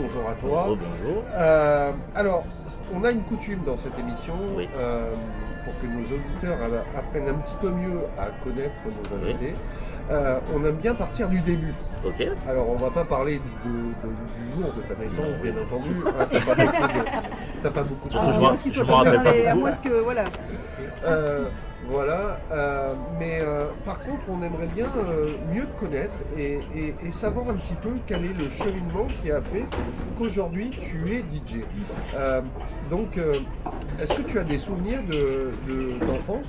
bonjour à toi. Bonjour, bonjour. Alors, on a une coutume dans cette émission, Oui. pour que nos auditeurs apprennent un petit peu mieux à connaître nos invités. On aime bien partir du début. Ok. Alors, on va pas parler du jour de ta naissance, bien entendu. Hein, t'as pas beaucoup de Surtout, temps. je me rappelle pas À beaucoup. moins que, voilà. Voilà, mais par contre, on aimerait bien mieux te connaître et savoir un petit peu quel est le cheminement qui a fait qu'aujourd'hui tu es DJ. Donc, est-ce que tu as des souvenirs d'enfance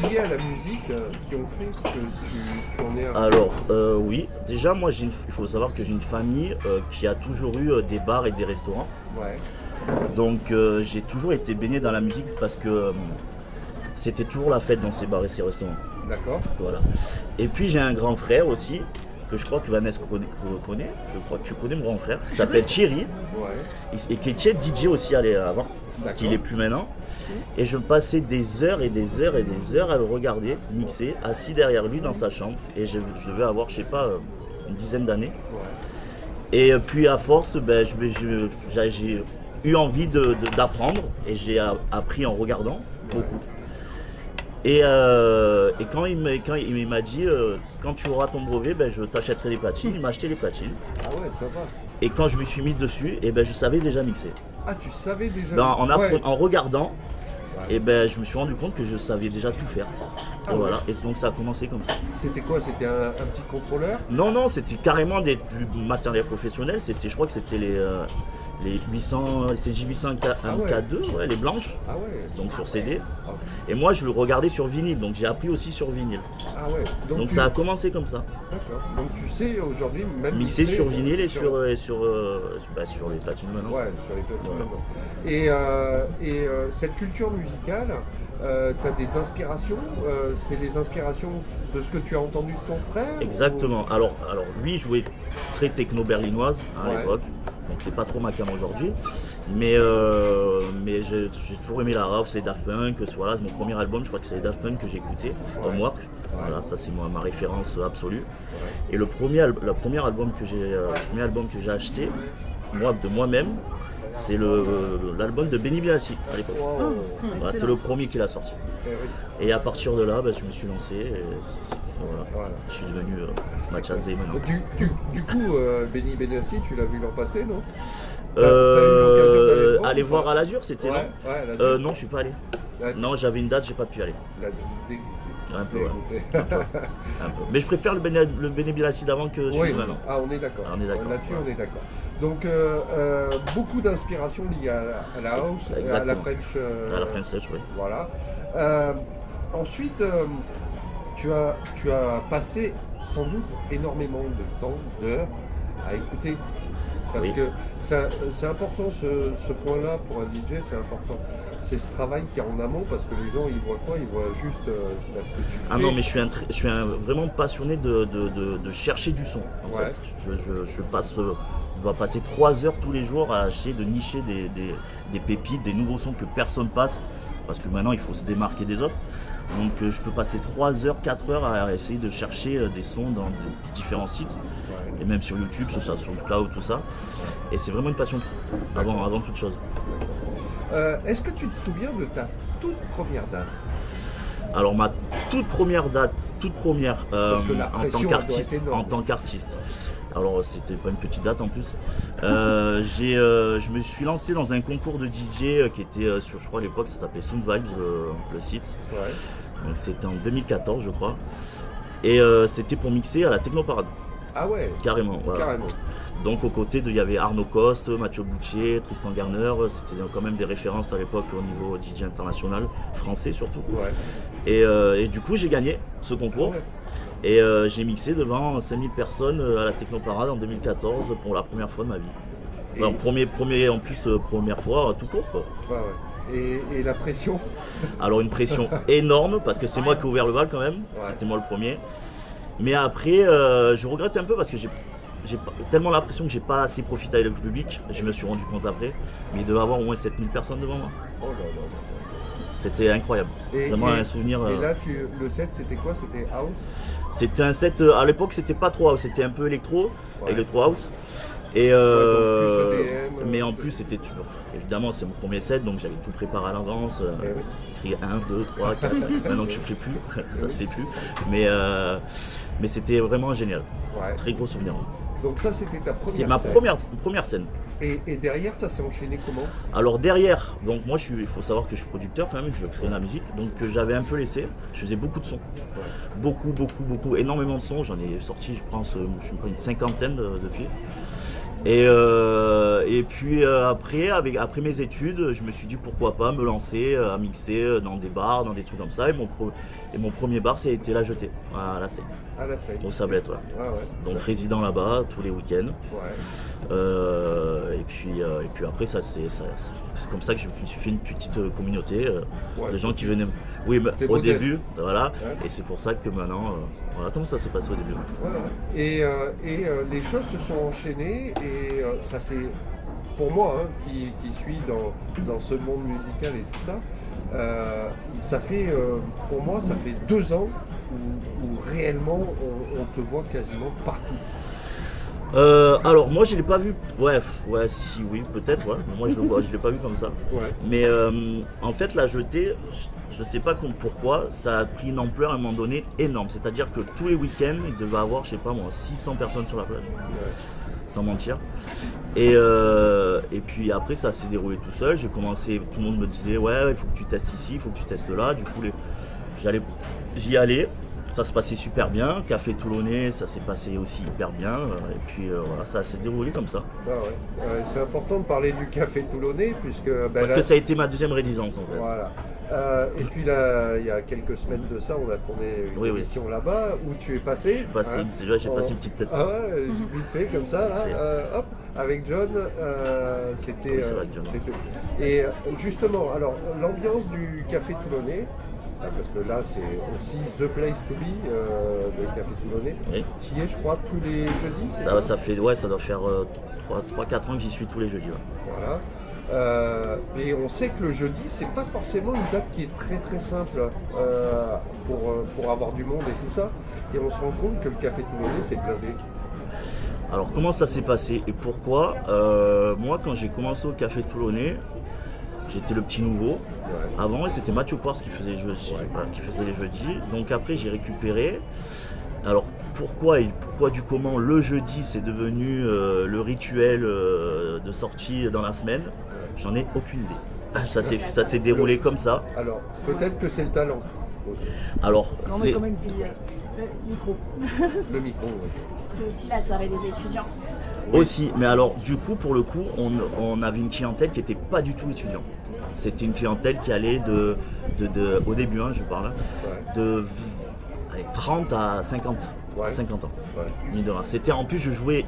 liés à la musique qui ont fait que tu en es un... Alors, oui. Déjà, moi, il faut savoir que j'ai une famille qui a toujours eu des bars et des restaurants. Ouais, Donc, j'ai toujours été baigné dans la musique parce que c'était toujours la fête dans ces bars et ces restaurants. d'accord. Voilà. Et puis, j'ai un grand frère aussi, que je crois que Vanessa connaît. Je crois que tu connais mon grand frère. Il s'appelle Thierry. Ouais, Et qui était DJ aussi avant, d'accord. qu'il est plus maintenant. Et je me passais des heures et des heures et des heures à le regarder mixer, assis derrière lui dans sa chambre. Et je devais avoir, je sais pas, une dizaine d'années. Ouais. Et puis à force, ben, j'ai eu envie d'apprendre et j'ai appris en regardant beaucoup. Et quand il m'a dit, quand tu auras ton brevet, ben, je t'achèterai des platines, il m'a acheté des platines. Ah ouais, ça va. Et quand je me suis mis dessus, et ben, je savais déjà mixer. Ah, tu savais déjà... En regardant, Ouais. et ben, je me suis rendu compte que je savais déjà tout faire. Ah Et voilà. ouais. Et donc ça a commencé comme ça. C'était quoi? C'était un petit contrôleur? Non, c'était carrément du matériel professionnel. Je crois que c'était les 800, CJ 800 Ah ouais. MK2, ouais, les blanches, Ah ouais. donc sur CD. Ah, Et moi, je le regardais sur vinyle, donc j'ai appris aussi sur vinyle. ah ouais. Donc tu- ça a commencé comme ça. D'accord. Donc tu sais aujourd'hui même Mixé mixer sur vinyle et sur les platines maintenant. Ouais, sur les platines Voilà. maintenant. Et cette culture musicale, tu as des inspirations, c'est les inspirations de ce que tu as entendu de ton frère? Exactement. Alors lui jouait très techno berlinoise à Ouais. l'époque, donc c'est pas trop ma cam aujourd'hui. Mais j'ai toujours aimé la house, les Daft Punk. Voilà, mon premier album, je crois que c'est les Daft Punk que j'ai écouté, Homework. Voilà, ça c'est ma référence absolue. Et le premier album que j'ai acheté, de moi-même, c'est l'album de Benny Benassi à l'époque. Wow. Voilà, c'est le premier qu'il a sorti. Eh oui. Et à partir de là, je me suis lancé. Et voilà. Voilà. Je suis devenu Matchazé maintenant. Du coup, Benny Benassi, tu l'as vu l'an passé, non? T'as eu l'occasion d'aller le voir Aller ou voir pas? à l'Azur, c'était Ouais, non ouais, là, Non, je suis pas allé. là, Non, j'avais une date, j'ai pas pu aller. là, Un peu, ouais. dégoûté. Un peu. Mais je préfère le Benny Benassi d'avant que celui Oui, de maintenant. ah, on est d'accord. On est d'accord, Là-dessus, ouais. on est d'accord. Donc, beaucoup d'inspiration liée à la house, à la Exactement. French. À la French Touch, oui. Voilà. Ensuite, tu as passé sans doute énormément de temps, d'heures à écouter. Parce Oui. que c'est important ce point-là pour un DJ, c'est important. C'est ce travail qui est en amont parce que les gens ils voient quoi? Ils voient juste ce que tu fais. Ah non, mais je suis vraiment passionné de chercher du son. En Ouais. fait. Je dois passer 3 heures tous les jours à essayer de nicher des pépites, des nouveaux sons que personne passe. Parce que maintenant, il faut se démarquer des autres. Donc je peux passer 3 heures, 4 heures à essayer de chercher des sons dans différents sites. Ouais. Et même sur YouTube, sur le cloud, tout ça. Et c'est vraiment une passion avant toute chose. Est-ce que tu te souviens de ta toute première date? Alors ma toute première date, Parce que la en pression, tant elle doit être énorme. qu'artiste. Alors c'était pas une petite date en plus. Je me suis lancé dans un concours de DJ qui était sur, je crois à l'époque ça s'appelait Sound Vibes, le site. Ouais. Donc c'était en 2014 je crois. Et c'était pour mixer à la Technoparade, Ah ouais, carrément. Voilà. carrément. Donc aux côtés il y avait Arnaud Coste, Mathieu Boutier, Tristan Garner, c'était quand même des références à l'époque au niveau DJ international, français surtout. Ouais. Et du coup j'ai gagné ce concours. Ouais. Et j'ai mixé devant 5000 personnes à la Technoparade en 2014 pour la première fois de ma vie. Et- En première fois tout court quoi. Ouais, ouais. Et la pression? Alors une pression énorme parce que c'est moi qui ai ouvert le bal quand même, Ouais. c'était moi le premier. Mais après je regrette un peu parce que j'ai tellement l'impression que j'ai pas assez profité avec le public, je me suis rendu compte après, mais il devait y avoir au moins 7000 personnes devant moi. Oh là là. C'était incroyable, vraiment un souvenir. Et là, le set, c'était quoi? C'était house? C'était un set, à l'époque c'était pas trop house, c'était un peu électro, Ouais. électro house. Et donc plus EDM, mais en plus, c'était évidemment, c'est mon premier set, donc j'avais tout préparé à l'avance. Écrit 1, 2, 3, 4, 5. Maintenant que je ne fais plus, ça se fait plus. Mais c'était vraiment génial. Ouais. Très gros souvenir. Donc ça, c'était ta première C'est ma scène. première scène. Et derrière, ça s'est enchaîné comment? Alors derrière, donc moi il faut savoir que je suis producteur quand même, je crée de la musique, donc j'avais un peu laissé, je faisais beaucoup de sons, beaucoup, énormément de sons, j'en ai sorti je pense une cinquantaine depuis. Et puis après mes études, je me suis dit pourquoi pas me lancer à mixer dans des bars, dans des trucs comme ça, et mon premier bar ça a été La Jetée, à la Seine, À la scène. au Sablette, ouais. Ah ouais. Donc résident là-bas tous les week-ends. Ouais. Et puis après, c'est comme ça que je me suis fait une petite communauté Ouais, de gens qui venaient. Oui, mais T'es au modeste. début, voilà. Ouais. Et c'est pour ça que maintenant, voilà comment ça s'est passé au début. Ouais, ouais. Et les choses se sont enchaînées et ça c'est pour moi qui suis dans ce monde musical et tout ça, ça fait pour moi ça fait 2 ans où réellement on te voit quasiment partout. Alors moi je l'ai pas vu, ouais si oui peut-être, ouais. Moi je l'ai pas vu comme ça. Ouais. Mais en fait La Jetée, je sais pas pourquoi, ça a pris une ampleur à un moment donné énorme. C'est-à-dire que tous les week-ends, il devait avoir, je sais pas moi, 600 personnes sur la plage. Ouais. Sans mentir. Et puis après ça s'est déroulé tout seul, j'ai commencé, tout le monde me disait ouais il faut que tu testes ici, il faut que tu testes là, du coup j'y allais, ça se passait super bien, Café Toulonnais ça s'est passé aussi hyper bien, et puis voilà ça s'est déroulé comme ça. Ah ouais. C'est important de parler du Café Toulonnais puisque Parce là, que ça a été ma deuxième résidence en fait. voilà. Et puis là, il y a quelques semaines de ça, on a tourné une Oui. émission là-bas où tu es passé. Déjà j'ai passé une petite tête. Ah ouais, vite fait comme ça, là, hop, avec John, c'était. Oui, c'est vrai, John. Et justement, alors l'ambiance du Café Toulonnais, parce que là c'est aussi the place to be, le Café Toulonnais. Oui. Tu y es, je crois, tous les jeudis, c'est ça? Ça doit faire 3-4 ans que j'y suis tous les jeudis. Ouais. Voilà. Et on sait que le jeudi, c'est pas forcément une date qui est très très simple pour avoir du monde et tout ça. Et on se rend compte que le Café Toulonnais, c'est blindé. Alors comment ça s'est passé et pourquoi moi quand j'ai commencé au Café Toulonnais, j'étais le petit nouveau. Ouais. Avant c'était Mathieu Quartz qui faisait les jeudis. Donc après j'ai récupéré. Alors pourquoi du comment le jeudi c'est devenu le rituel de sortie dans la semaine, j'en ai aucune idée. Ça s'est déroulé comme ça. Alors, peut-être que c'est le talent. Alors Non mais quand même dis micro. Le micro, oui. C'est aussi la soirée des étudiants. aussi, mais alors du coup pour le coup on avait une clientèle qui n'était pas du tout étudiante. C'était une clientèle qui allait au début je parle, Ouais. de 30 à 50. Ouais. À 50 ans. Ouais. Mine de rien. C'était en plus je jouais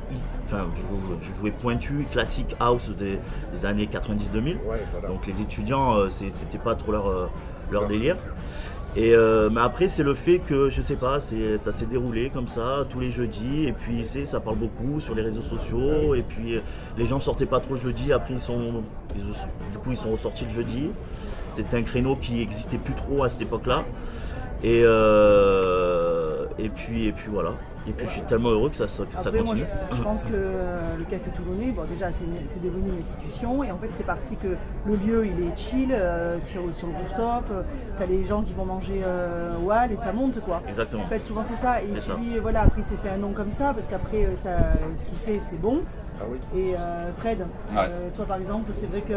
pointu, classique house des années 90-2000. Ouais, voilà. Donc les étudiants c'était pas trop leur délire. Et mais après c'est le fait que je sais pas, ça s'est déroulé comme ça tous les jeudis et puis ça parle beaucoup sur les réseaux sociaux et puis les gens sortaient pas trop jeudi, après ils sont ressortis le jeudi. C'était un créneau qui existait plus trop à cette époque-là. Et puis voilà. Et puis je suis tellement heureux que ça Après, moi, continue. je pense que le Café Toulonnais, bon, déjà, c'est devenu une institution. Et en fait, c'est parti que le lieu, il est chill, sur le rooftop. T'as les gens qui vont manger Wall et ça monte, quoi. Exactement. En fait, souvent, c'est ça. Et il C'est ça. suffit, voilà, après, c'est fait un nom comme ça, parce qu'après, ce qu'il fait, c'est bon. Ah oui. Et Fred, Ouais. toi, par exemple, c'est vrai que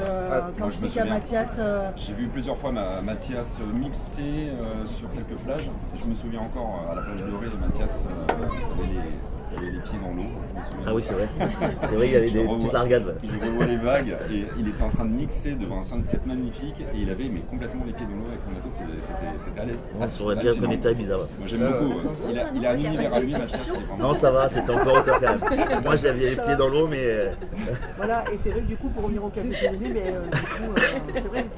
quand moi, tu je me sais qu'à souviens. Mathias... J'ai vu plusieurs fois Mathias mixer sur quelques plages. Je me souviens encore à la plage dorée, Mathias avait les pieds dans l'eau. Je me souviens. Ah oui c'est vrai. C'est vrai il y avait Je des revois- petites largades. Ouais. Je revois les vagues et il était en train de mixer devant un sunset magnifique et il avait complètement les pieds dans l'eau avec mon bateau. C'était allé. On saurait dire qu'on était à Ibiza. Ouais. Moi j'aime beaucoup. Il a un univers à lui, Mathias. il est vraiment- Non ça va, c'était encore auteur quand même. Moi j'avais les pieds dans l'eau mais Voilà, et c'est vrai que du coup, pour revenir au Café Toulonnais, mais du coup, c'est vrai que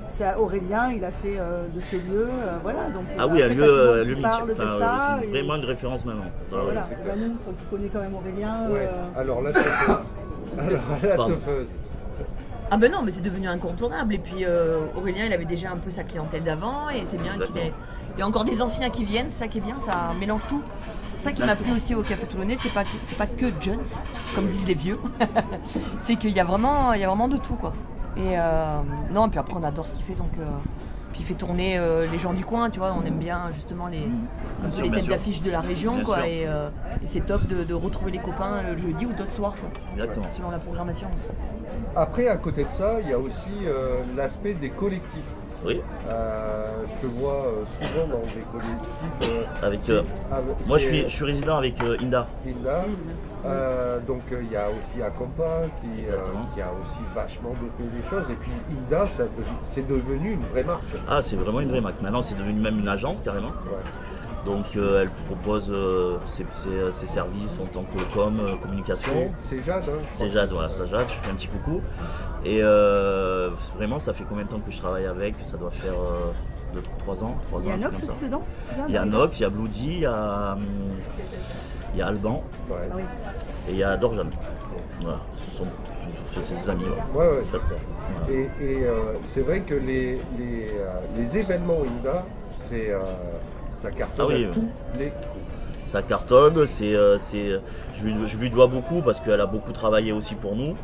c'est à Aurélien, il a fait de ce lieu, voilà. Donc, ah oui un après, lieu, t'as tout le monde qui mythique. parle de Enfin, ça, c'est et vraiment une référence maintenant. voilà, Manu, toi qui connais quand même Aurélien. Ouais. Alors là, la Pardon. teufeuse. Ah ben non, mais c'est devenu incontournable. Et puis Aurélien, il avait déjà un peu sa clientèle d'avant et c'est bien qu'il Exactement. ait... Il y a encore des anciens qui viennent, c'est ça qui est bien, ça mélange tout. ça qui m'a plu aussi au Café Toulonnais, c'est pas que Jones, comme disent les vieux. C'est qu'il y a vraiment de tout, quoi. Et non, et puis après on adore ce qu'il fait, donc puis il fait tourner les gens du coin, tu vois. On aime bien justement les têtes d'affiche de la région, Bien quoi. sûr. Et c'est top de retrouver les copains le jeudi ou d'autres soirs, quoi, Exactement. selon la programmation. Après, à côté de ça, il y a aussi l'aspect des collectifs. Oui, Je te vois souvent dans des collectifs. moi je suis résident avec Inda. Linda. Donc il y a aussi Acompa Exactement. qui a aussi vachement développé les choses. Et puis Inda, c'est devenu une vraie marque. Ah, c'est vraiment une vraie marque. Maintenant, c'est devenu même une agence carrément. Ouais. Donc, elle propose ses services en tant que communication. C'est Jade. Hein, C'est Jade, voilà, ça Jade, je fais un petit coucou. Et vraiment, ça fait combien de temps que je travaille avec? Ça doit faire 3 ans. Il y a un truc Nox comme ça. aussi dedans? Il y a Nox, il y a Bloody, il y a Alban Ouais. Ah oui. et il y a Dorjan. Voilà, ce sont ses amis. Ouais, ouais, Voilà. Et c'est vrai que les événements Inda, ça cartonne Ah oui, à tous les coups. Ça cartonne, je lui dois beaucoup parce qu'elle a beaucoup travaillé aussi pour nous.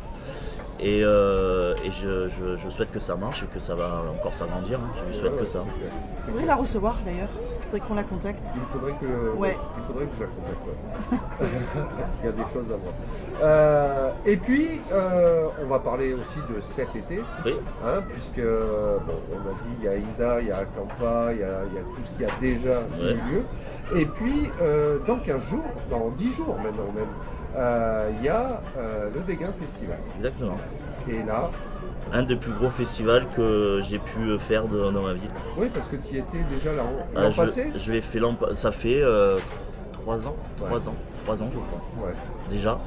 Et je souhaite que ça marche et que ça va encore s'agrandir. Hein. Je lui souhaite que ça. Il faudrait la recevoir d'ailleurs. Il faudrait qu'on la contacte. Il faudrait que Ouais. il faudrait que je la contacte. Ouais. Il y a des choses à voir. Et puis on va parler aussi de cet été, Oui, hein, puisque bon, on a dit il y a Ida, il y a Acampa, il y a tout ce qui a déjà eu lieu. Et puis dans 15 jours, dans 10 jours maintenant même, il y a le Dégain Festival. exactement. Et là, Un des plus gros festivals que j'ai pu faire dans ma vie. oui, parce que tu y étais déjà l'an Ah, passé. je l'ai fait ça fait 3 ans, Ouais. 3 ans je crois. Ouais, déjà.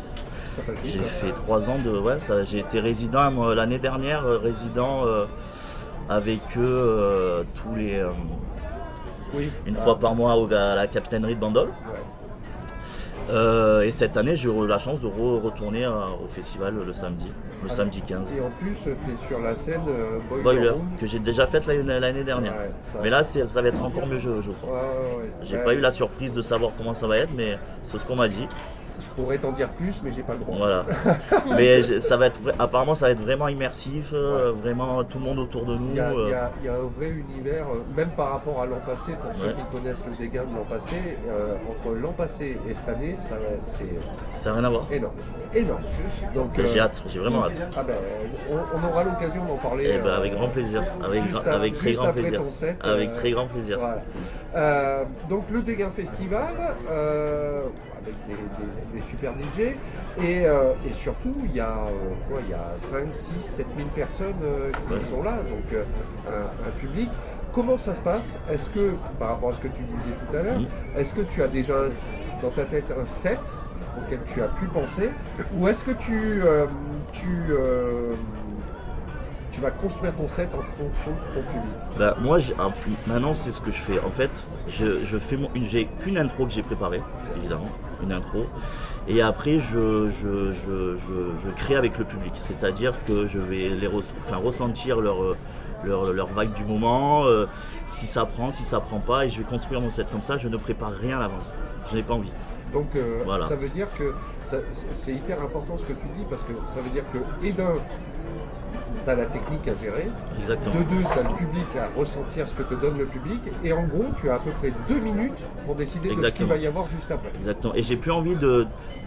ça passe vite. J'ai hein. fait 3 ans j'ai été résident moi, l'année dernière, résident avec eux tous les Oui. une fois par mois à la capitainerie de Bandol. Ouais. Et cette année, j'ai eu la chance de retourner au festival le samedi 15. Et en plus, tu es sur la scène Boiler, Room. que j'ai déjà faite l'année dernière. Ouais, ça- Mais là, ça va être encore mieux, je crois. Ouais. J'ai Ouais, pas eu la surprise de savoir comment ça va être, mais c'est ce qu'on m'a dit. Je pourrais t'en dire plus, mais j'ai pas le droit. Voilà. Mais apparemment, ça va être vraiment immersif, vraiment tout le monde autour de nous. Il y a un vrai univers, même par rapport à l'an passé, pour ceux Ouais. qui connaissent le Dégain de l'an passé, entre l'an passé et cette année, c'est Ça n'a rien à voir. énorme. Énorme. Donc, J'ai hâte, j'ai vraiment hâte. Ah ben, on aura l'occasion d'en parler. Et ben, avec grand plaisir, avec très juste grand après plaisir. ton set, Avec très grand plaisir. voilà. Donc le Dégain Festival, avec des super DJ, et surtout il y a 5, 6, 7 000 personnes qui Ouais. sont là, donc un public. Comment ça se passe? Est-ce que, par rapport à ce que tu disais tout à l'heure, est-ce que tu as déjà dans ta tête un set auquel tu as pu penser, ou est-ce que tu vas construire ton set en fonction de ton public? Bah, moi, maintenant, c'est ce que je fais. En fait, j'ai qu'une intro que j'ai préparée, évidemment, une intro. Et après, je crée avec le public. C'est-à-dire que je vais ressentir leur vibe du moment, si ça prend, si ça prend pas, et je vais construire mon set comme ça. Je ne prépare rien à l'avance. Je n'ai pas envie. Donc Voilà. ça veut dire que c'est hyper important ce que tu dis, parce que ça veut dire que, et d'un, tu as la technique à gérer, Exactement. de deux, tu as le public à ressentir ce que te donne le public, et en gros, tu as à peu près 2 minutes pour décider de ce qu'il Exactement. va y avoir juste après. Exactement. Et j'ai plus envie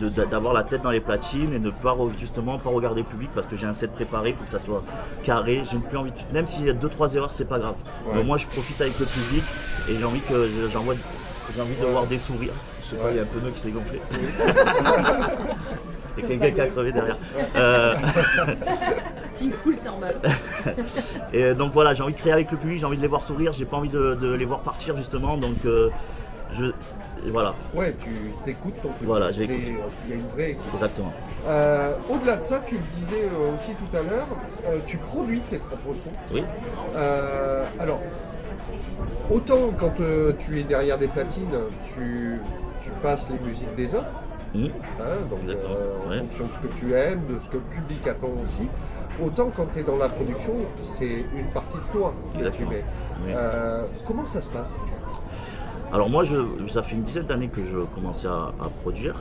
d'avoir la tête dans les platines et de pas justement pas regarder le public parce que j'ai un set préparé, il faut que ça soit carré. J'ai plus envie même s'il y a 2-3 erreurs, c'est pas grave. Ouais. Mais moi je profite avec le public et j'ai envie de voir des sourires. Je sais pas, il y a un pneu qui s'est gonflé. Il y a quelqu'un qui a crevé derrière. Si, cool, c'est normal. Et donc voilà, j'ai envie de créer avec le public, j'ai envie de les voir sourire, j'ai pas envie de les voir partir justement. Donc voilà, Ouais, tu t'écoutes ton public. Voilà, j'écoute. Il y a une vraie écoute. exactement. Au-delà de ça, tu le disais aussi tout à l'heure, tu produis tes propres sons. Oui, Alors, autant quand tu es derrière des platines, tu passes les musiques des autres, Mmh. donc Exactement, en ouais. fonction de ce que tu aimes, de ce que le public attend aussi. Autant quand tu es dans la production, c'est une partie de toi que tu Exactement. mets. Oui. Comment ça se passe? Alors moi, ça fait une dizaine d'années que je commençais à produire.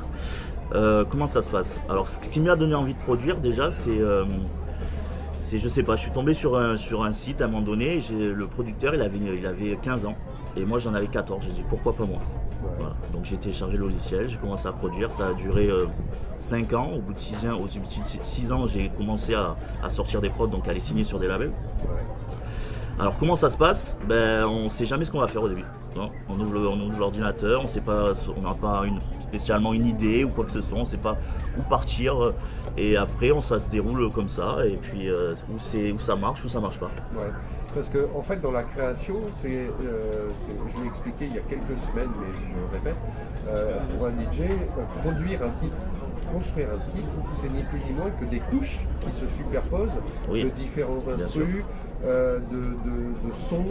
Comment ça se passe? Alors ce qui m'a donné envie de produire déjà, je sais pas, je suis tombé sur un site à un moment donné, le producteur il avait 15 ans et moi j'en avais 14, j'ai dit pourquoi pas moi. Voilà. Donc j'ai téléchargé le logiciel, j'ai commencé à produire, ça a duré 5 ans, au bout de 6 ans j'ai commencé à sortir des prods, donc à les signer sur des labels. Alors comment ça se passe? On ne sait jamais ce qu'on va faire au début. Non, on ouvre l'ordinateur, on n'a pas spécialement une idée ou quoi que ce soit, on ne sait pas où partir. Et après, ça se déroule comme ça, et puis où ça marche, où ça marche pas. Ouais. Parce que en fait, dans la création, je l'ai expliqué il y a quelques semaines, mais je le répète, pour un DJ, produire un titre, construire un titre, c'est ni plus ni moins que des couches qui se superposent de différents instrus. De sons,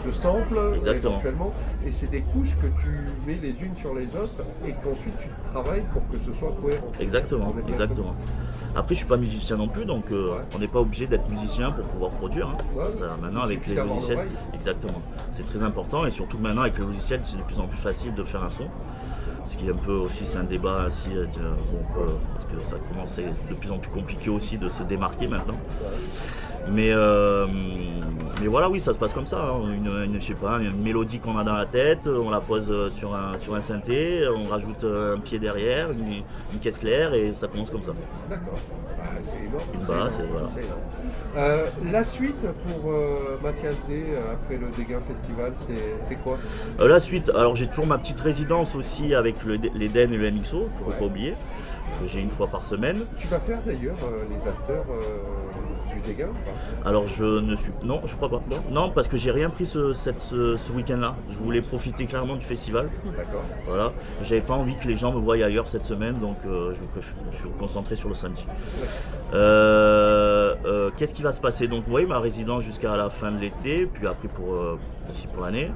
de samples éventuellement, et c'est des couches que tu mets les unes sur les autres et qu'ensuite tu travailles pour que ce soit cohérent. Exactement. Après je suis pas musicien non plus, donc on n'est pas obligé d'être musicien pour pouvoir produire. Maintenant avec les logiciels, exactement, c'est très important, et surtout maintenant avec les logiciels c'est de plus en plus facile de faire un son. Ce qui est un peu aussi, c'est un débat aussi, parce que ça commence, c'est de plus en plus compliqué aussi de se démarquer maintenant. Mais voilà, oui, ça se passe comme ça. Je sais pas, une mélodie qu'on a dans la tête, on la pose sur un synthé, on rajoute un pied derrière, une caisse claire, et ça commence comme ça. D'accord. C'est énorme. Une base, voilà. La suite pour Mathias D après le Dégain Festival, c'est quoi? La suite, alors j'ai toujours ma petite résidence aussi avec l'Eden et le MXO, il ne faut pas oublier, que j'ai une fois par semaine. Tu vas faire d'ailleurs les afters du Dégain ou pas? Alors non, je crois pas. Non, parce que j'ai rien pris ce week-end-là. Je voulais profiter clairement du festival. D'accord. Voilà. J'avais pas envie que les gens me voient ailleurs cette semaine, donc je suis concentré sur le samedi. Qu'est-ce qui va se passer? Donc oui, ma résidence jusqu'à la fin de l'été, puis après aussi pour l'année.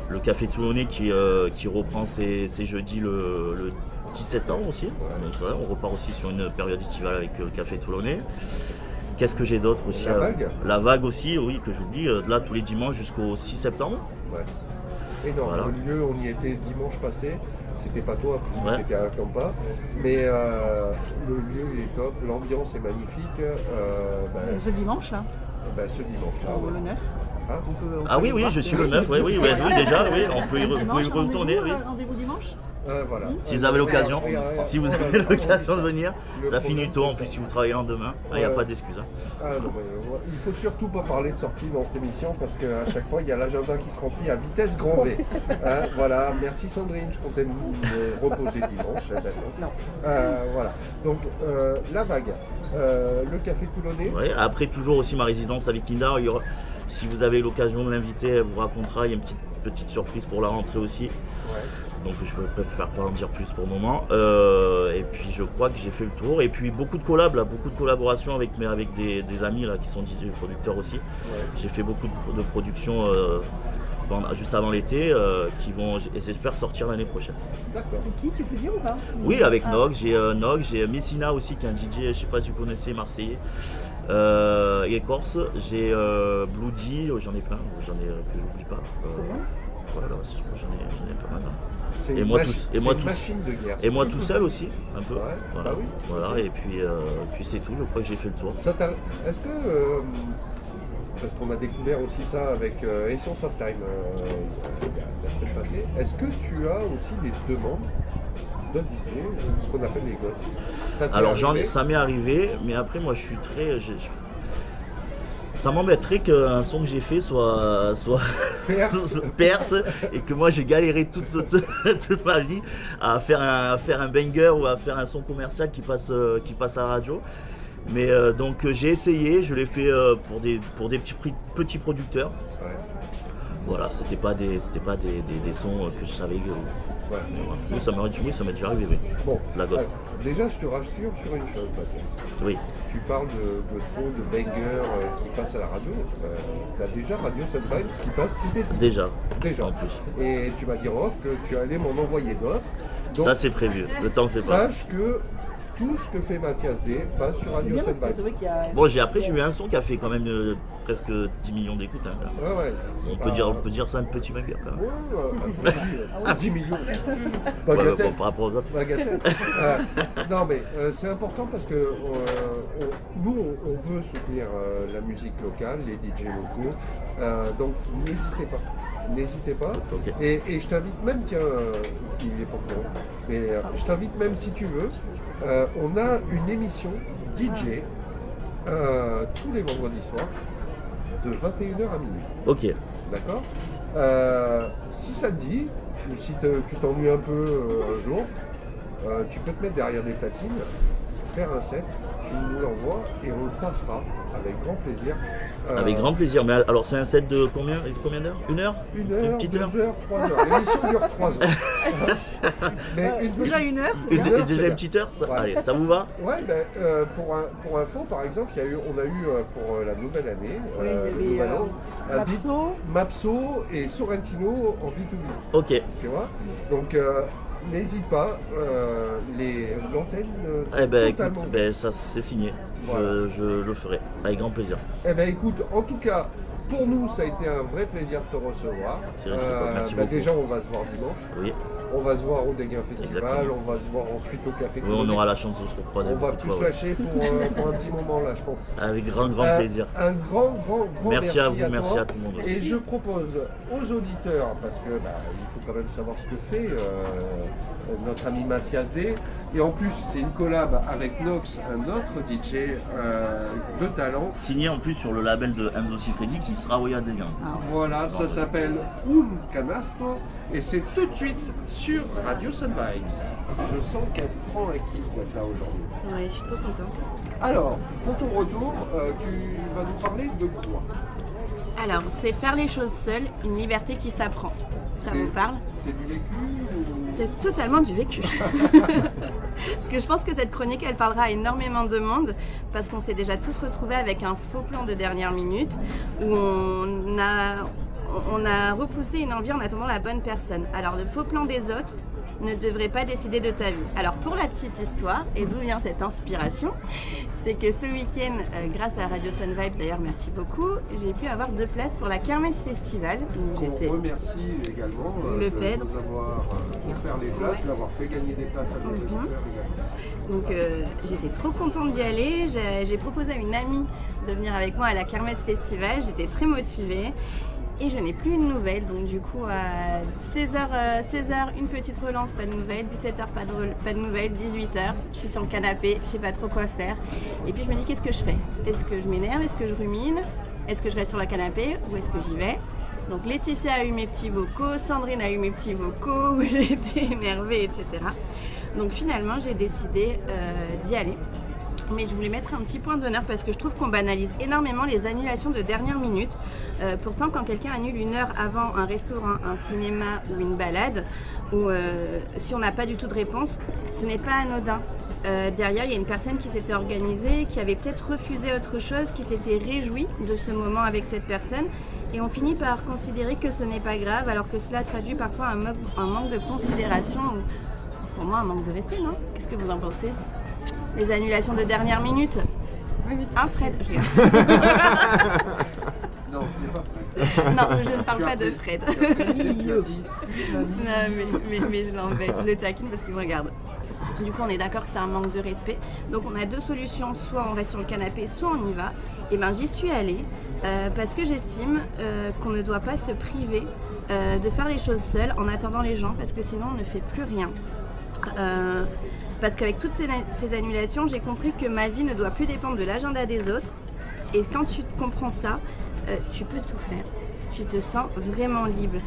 Le Café Toulonnais qui reprend ses jeudis le 17 ans aussi. Donc, voilà, on repart aussi sur une période estivale avec le Café Toulonnais. Qu'est-ce que j'ai d'autre aussi? La vague aussi, oui, que j'oublie, là tous les dimanches jusqu'au 6 septembre. Ouais. Énorme. Voilà. Le lieu, on y était dimanche passé. C'était pas toi, puisque tu étais à Campa. Mais le lieu, il est top. L'ambiance est magnifique. Et ce dimanche-là ce dimanche-là. Le 9. Oui, je suis le 9. Oui, déjà, oui, on peut y retourner. Rendez-vous dimanche? Voilà. Si vous avez l'occasion, de venir, ça finit tôt. En plus, si vous travaillez le lendemain, il n'y a pas d'excuse. Il faut surtout pas parler de sortie dans cette émission parce qu'à chaque fois, il y a l'agenda qui se remplit à vitesse grand V. Voilà. Merci Sandrine, je comptais me reposer dimanche. Non. Voilà. Donc, la vague. Le Café Toulonnais. Ouais, après, toujours aussi ma résidence avec Linda. Si vous avez l'occasion de l'inviter, elle vous racontera. Il y a une petite surprise pour la rentrée aussi. Ouais. Donc je préfère pas en dire plus pour le moment. Et puis je crois que j'ai fait le tour. Et puis beaucoup de collaborations avec des amis là, qui sont DJ producteurs aussi. Ouais. J'ai fait beaucoup de productions juste avant l'été qui vont, j'espère, sortir l'année prochaine. D'accord. Et qui, tu peux dire ou pas? Oui, avec Nog, j'ai Messina aussi qui est un DJ, je sais pas si vous connaissez, marseillais. Écorce, j'ai Bloody, j'en ai plein, que j'oublie pas. Voilà, j'en ai pas mal. Et moi tout seul aussi, un peu. Ouais, voilà. Oui, voilà, et puis c'est tout, je crois que j'ai fait le tour. Est-ce que, parce qu'on a découvert aussi ça avec Essence of Time la semaine passée, est-ce que tu as aussi des demandes de DJ, ce qu'on appelle les gosses? Alors ça m'est arrivé, mais après moi je suis très... Ça m'embêterait qu'un son que j'ai fait soit perce et que moi j'ai galéré toute ma vie à faire un banger ou à faire un son commercial qui passe à la radio. Mais donc j'ai essayé, je l'ai fait pour des petits producteurs. Ouais. Voilà, c'était pas des sons que je savais. Ouais. Oui, ça m'est déjà arrivé, oui. Bon, la Ghost. Déjà, je te rassure sur une chose, Mathias. Oui. Tu parles de sons, de bangers qui passent à la radio. Tu as déjà Radio Sunrise qui passe tout l'été. Déjà, en plus. Et tu m'as dit off que tu allais m'en envoyer d'autres. Donc, ça, c'est prévu. Le temps fait pas. Sache que tout ce que fait Mathias D passe sur C'est Radio bien parce que c'est Sunvibe. vrai qu'il y a. Bon, j'ai eu un son qui a fait quand même presque 10 millions d'écoutes. Hein, là. Ouais, On peut dire ça un petit navire quand même. Ouais, 10 millions. Ouais, Bagatelle. bon, par rapport aux autres. Bagatelle. Non mais c'est important parce que nous on veut soutenir la musique locale, les DJ locaux, donc n'hésitez pas. Ok. Et je t'invite même, tiens, il est pas au courant, mais je t'invite même si tu veux, on a une émission DJ tous les vendredis soirs de 21h à minuit. Ok. D'accord. Si ça te dit, ou si tu t'ennuies un peu un jour, tu peux te mettre derrière des platines, faire un set, tu nous l'envoies et on le passera avec grand plaisir. Avec grand plaisir. Mais alors, c'est un set de combien d'heures? 1 heure? 1 heure, petite 2 heure heures, 3 heures. L'émission dure 3 heures. Mais Déjà 1 heure, c'est Une, bien. heure, déjà c'est une petite heure ça, Ouais. Allez, ça vous va? Ouais, ben, pour info, par exemple, on a eu pour la nouvelle année, Oui, le il y nouvel avait an, un beat- Mapso. Mapso et Sorrentino en B2B. Ok. Tu vois. Donc n'hésite pas, l'antenne Eh ben totalement. écoute, ben, ça c'est signé. Voilà. Je le ferai avec grand plaisir. Eh ben écoute, en tout cas, pour nous, ça a été un vrai plaisir de te recevoir. C'est réciproque, merci bah, beaucoup. déjà, on va se voir dimanche. Oui. On va se voir au Déguin Festival, Exactement. on va se voir ensuite au Café Oui, on Colombier. aura la chance de se recroiser. On va beaucoup de plus fois, se ouais. lâcher pour un petit moment là, je pense. Avec grand plaisir. Un grand Merci à vous, merci toi. à tout le monde aussi. Et je propose aux auditeurs, parce que il faut quand même savoir ce que fait notre ami Mathias D. Et en plus, c'est une collab avec Nox, un autre DJ de talent. Signé en plus sur le label de Enzo Cifredi qui sera Oya Degan. Voilà, ça s'appelle Canasto et c'est tout de suite sur Radio Sun Vibes. Je sens qu'elle prend un kiff d'être là aujourd'hui. Ouais, je suis trop contente. Alors, pour ton retour, tu vas nous parler de quoi? Alors, c'est faire les choses seul, une liberté qui s'apprend. Ça vous parle? C'est du vécu ou... C'est totalement du vécu. Parce que je pense que cette chronique, elle parlera à énormément de monde, parce qu'on s'est déjà tous retrouvés avec un faux plan de dernière minute, où on a repoussé une envie en attendant la bonne personne. Alors, le faux plan des autres ne devrait pas décider de ta vie. Alors, pour la petite histoire, et d'où vient cette inspiration, c'est que ce week-end, grâce à Radio Sun Vibes, d'ailleurs merci beaucoup, j'ai pu avoir 2 places pour la Kermesse Festival. Où On remercie également Le de PED. nous avoir offert les places, d'avoir fait gagner des places à nos auditeurs également. Donc j'étais trop contente d'y aller. J'ai proposé à une amie de venir avec moi à la Kermesse Festival. J'étais très motivée. Et je n'ai plus une nouvelle, donc du coup à 16h, une petite relance, pas de nouvelles, 17h, pas de nouvelles, 18h, je suis sur le canapé, je sais pas trop quoi faire. Et puis je me dis qu'est-ce que je fais? Est-ce que je m'énerve? Est-ce que je rumine? Est-ce que je reste sur le canapé? Ou est-ce que j'y vais? Donc Laetitia a eu mes petits vocaux, Sandrine a eu mes petits vocaux, où j'ai été énervée, etc. Donc finalement j'ai décidé d'y aller. Mais je voulais mettre un petit point d'honneur parce que je trouve qu'on banalise énormément les annulations de dernière minute. Pourtant, quand quelqu'un annule 1 heure avant un restaurant, un cinéma ou une balade, ou si on n'a pas du tout de réponse, ce n'est pas anodin. Derrière, il y a une personne qui s'était organisée, qui avait peut-être refusé autre chose, qui s'était réjouie de ce moment avec cette personne. Et on finit par considérer que ce n'est pas grave, alors que cela traduit parfois un manque de considération, ou pour moi un manque de respect, non? Qu'est-ce que vous en pensez? Les annulations de dernière minute. Hein, Fred? Je Non, ce n'est pas Fred. Non, je ne parle pas de Fred. Tu as dit Non, mais je l'embête, je le taquine parce qu'il me regarde. Du coup, on est d'accord que c'est un manque de respect. Donc, on a 2 solutions. Soit on reste sur le canapé, soit on y va. Et ben, j'y suis allée parce que j'estime qu'on ne doit pas se priver de faire les choses seules en attendant les gens parce que sinon, on ne fait plus rien. Parce qu'avec toutes ces annulations, j'ai compris que ma vie ne doit plus dépendre de l'agenda des autres. Et quand tu comprends ça, tu peux tout faire. Tu te sens vraiment libre.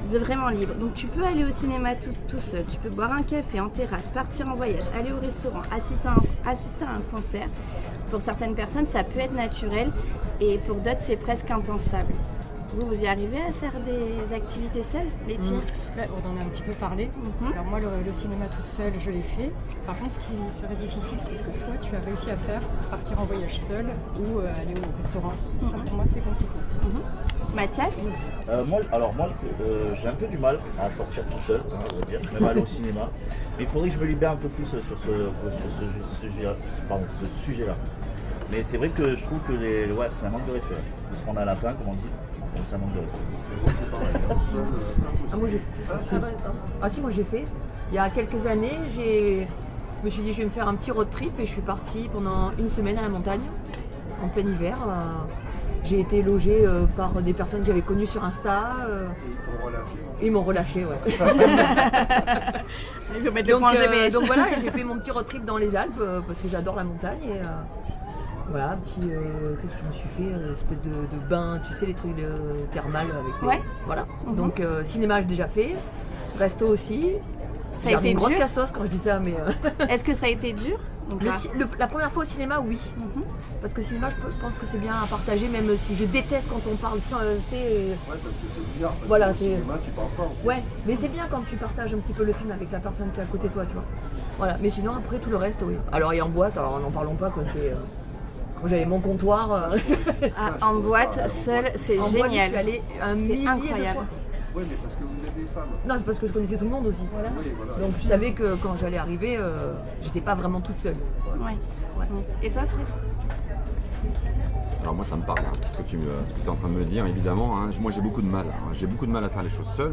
Vraiment libre. Donc tu peux aller au cinéma tout seul, tu peux boire un café en terrasse, partir en voyage, aller au restaurant, assister à un concert. Pour certaines personnes, ça peut être naturel et pour d'autres, c'est presque impensable. Vous y arrivez à faire des activités seules, Letty? On en a un petit peu parlé. Alors moi, le cinéma toute seule, je l'ai fait. Par contre, ce qui serait difficile, c'est ce que toi, tu as réussi à faire, partir en voyage seul ou aller au restaurant. Ça, pour moi, c'est compliqué. Mathias? Moi, j'ai un peu du mal à sortir tout seul, hein, on va dire, même aller au cinéma. Mais il faudrait que je me libère un peu plus sur ce sujet-là. Mais c'est vrai que je trouve que c'est un manque de respect. De se prendre à lapin, comme on dit, c'est un manque de respect. Moi j'ai fait. Il y a quelques années, je me suis dit je vais me faire un petit road trip et je suis partie pendant une semaine à la montagne, en plein hiver. J'ai été logée par des personnes que j'avais connues sur Insta. Ils m'ont relâché, ouais. Il faut mettre le point GPS. Donc voilà, j'ai fait mon petit road trip dans les Alpes parce que j'adore la montagne. Et, voilà, qu'est-ce que je me suis fait, une espèce de bain, tu sais, les trucs thermales avec les... Ouais. Voilà. Donc cinéma j'ai déjà fait, resto aussi. Ça a été une grosse dur. cassos quand je dis ça, mais... Est-ce que ça a été dur? La première fois au cinéma, oui. Parce que le cinéma, je pense que c'est bien à partager, même si je déteste quand on parle sans... Ouais, parce que c'est bizarre, parce Voilà, que le cinéma, tu parles pas. En fait. Ouais, mais c'est bien quand tu partages un petit peu le film avec la personne qui est à côté de toi, tu vois. Voilà, mais sinon, après, tout le reste, oui. Alors, et en boîte, alors n'en parlons pas, quoi, c'est... Quand j'avais mon comptoir... En boîte, seule, c'est en génial. boîte, je suis allée un millier incroyable. de fois. Ouais, mais parce que vous êtes des femmes. Non, c'est parce que je connaissais tout le monde aussi. Voilà. Oui, voilà. Donc je savais que quand j'allais arriver, j'étais pas vraiment toute seule. Ouais. Et toi, Fred? Alors moi ça me parle, hein, ce que tu es en train de me dire évidemment. Hein. Moi j'ai beaucoup de mal. J'ai beaucoup de mal à faire les choses seul.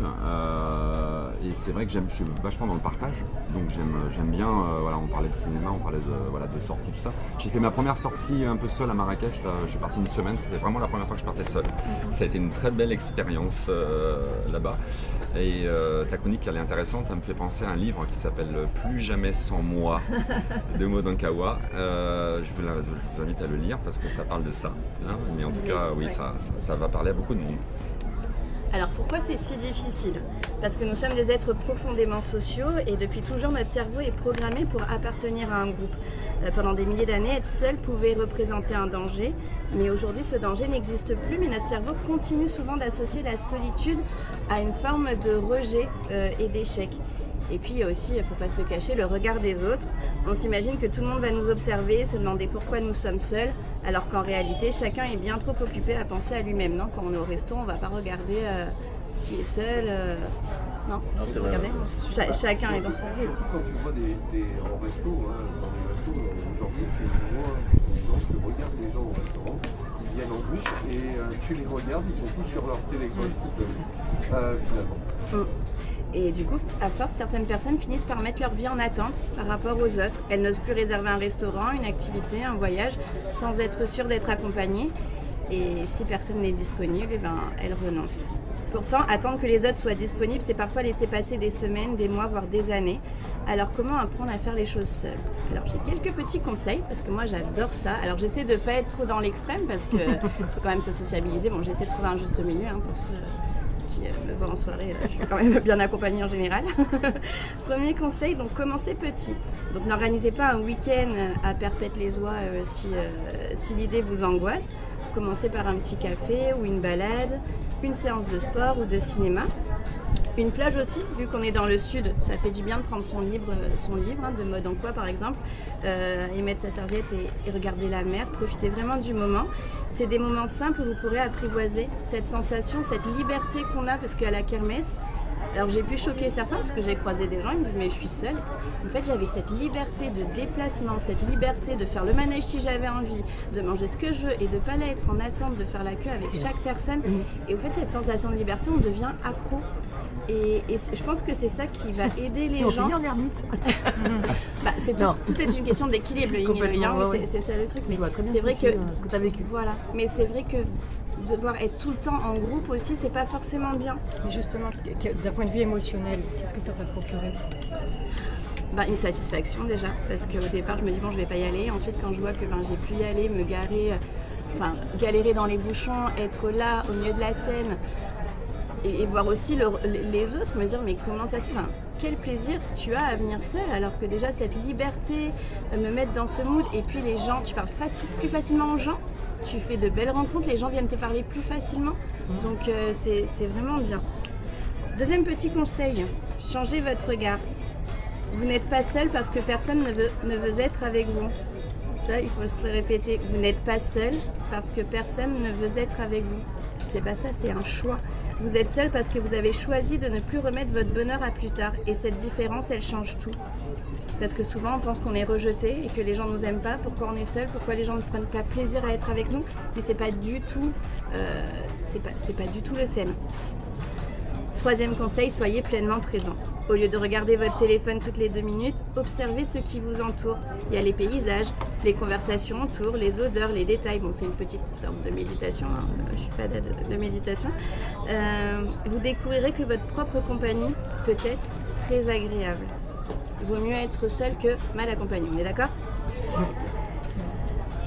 Et c'est vrai que je suis vachement dans le partage. Donc j'aime bien, voilà, on parlait de cinéma, on parlait de sorties, tout ça. J'ai fait ma première sortie un peu seule à Marrakech. Là, je suis parti une semaine, c'était vraiment la première fois que je partais seul. Ça a été une très belle expérience là-bas. Et ta chronique elle est intéressante, elle me fait penser à un livre qui s'appelle Plus jamais sans moi de Maud Ankawa. Je vous invite à le lire parce que ça parle de ça. Hein, mais en tout cas, oui, ça va parler à beaucoup de monde. Alors pourquoi c'est si difficile? Parce que nous sommes des êtres profondément sociaux et depuis toujours notre cerveau est programmé pour appartenir à un groupe. Pendant des milliers d'années, être seul pouvait représenter un danger, mais aujourd'hui ce danger n'existe plus, mais notre cerveau continue souvent d'associer la solitude à une forme de rejet et d'échec. Et puis il y a aussi, il ne faut pas se le cacher, le regard des autres. On s'imagine que tout le monde va nous observer, se demander pourquoi nous sommes seuls, alors qu'en réalité, chacun est bien trop occupé à penser à lui-même. Non, quand on est au resto, on ne va pas regarder qui est seul. Non, c'est vrai. regardez, chacun est dans sa vie. Surtout quand tu vois en resto, hein, dans les restos, aujourd'hui, tu vois tu regardes les gens au restaurant, ils viennent en groupe et tu les regardes, ils sont tous sur leur téléphone, finalement. Et du coup, à force, certaines personnes finissent par mettre leur vie en attente par rapport aux autres. Elles n'osent plus réserver un restaurant, une activité, un voyage, sans être sûres d'être accompagnées. Et si personne n'est disponible, elles renoncent. Pourtant, attendre que les autres soient disponibles, c'est parfois laisser passer des semaines, des mois, voire des années. Alors comment apprendre à faire les choses seul? Alors j'ai quelques petits conseils, parce que moi j'adore ça. Alors j'essaie de ne pas être trop dans l'extrême, parce qu'il faut quand même se sociabiliser. Bon, j'essaie de trouver un juste milieu pour ceux qui me voient en soirée. Je suis quand même bien accompagnée en général. Premier conseil, donc commencez petit. Donc n'organisez pas un week-end à Perpète-les-Oies si l'idée vous angoisse. Commencez par un petit café ou une balade, une séance de sport ou de cinéma. Une plage aussi, vu qu'on est dans le sud, ça fait du bien de prendre son livre de Maud Ankawa par exemple, et mettre sa serviette et regarder la mer, profiter vraiment du moment. C'est des moments simples où vous pourrez apprivoiser cette sensation, cette liberté qu'on a, parce qu'à la kermesse, alors j'ai pu choquer certains parce que j'ai croisé des gens, ils me disent mais je suis seule. En fait j'avais cette liberté de déplacement, cette liberté de faire le manège si j'avais envie, de manger ce que je veux et de ne pas être en attente de faire la queue avec chaque personne. Et au fait cette sensation de liberté, on devient accro. Et je pense que c'est ça qui va aider les gens. En ermite. Tout est une question d'équilibre, le yin et le yang, ouais. c'est ça le truc. Mais c'est vrai que tu as vécu. Voilà, mais c'est vrai que devoir être tout le temps en groupe aussi, c'est pas forcément bien. Mais justement, d'un point de vue émotionnel, qu'est-ce que ça t'a procuré? Une satisfaction déjà, parce qu'au départ je me dis bon je vais pas y aller, ensuite quand je vois que j'ai pu y aller, me garer, galérer dans les bouchons, être là au milieu de la scène et voir aussi les autres, me dire mais comment ça se fait, quel plaisir tu as à venir seule, alors que déjà cette liberté, me mettre dans ce mood, et puis les gens, tu parles plus facilement aux gens, tu fais de belles rencontres, les gens viennent te parler plus facilement, donc c'est vraiment bien. Deuxième petit conseil, changez votre regard. Vous n'êtes pas seul parce que personne ne veut être avec vous. Ça, il faut se le répéter. Vous n'êtes pas seul parce que personne ne veut être avec vous. C'est pas ça, c'est un choix. Vous êtes seul parce que vous avez choisi de ne plus remettre votre bonheur à plus tard. Et cette différence, elle change tout. Parce que souvent, on pense qu'on est rejeté et que les gens ne nous aiment pas. Pourquoi on est seul? Pourquoi les gens ne prennent pas plaisir à être avec nous? Mais c'est pas du tout, c'est pas du tout le thème. Troisième conseil, soyez pleinement présent. Au lieu de regarder votre téléphone toutes les 2 minutes, observez ce qui vous entoure. Il y a les paysages, les conversations autour, les odeurs, les détails. Bon, c'est une petite sorte de méditation, hein. Je suis pas de méditation. Vous découvrirez que votre propre compagnie peut être très agréable. Il vaut mieux être seul que mal accompagné, on est d'accord?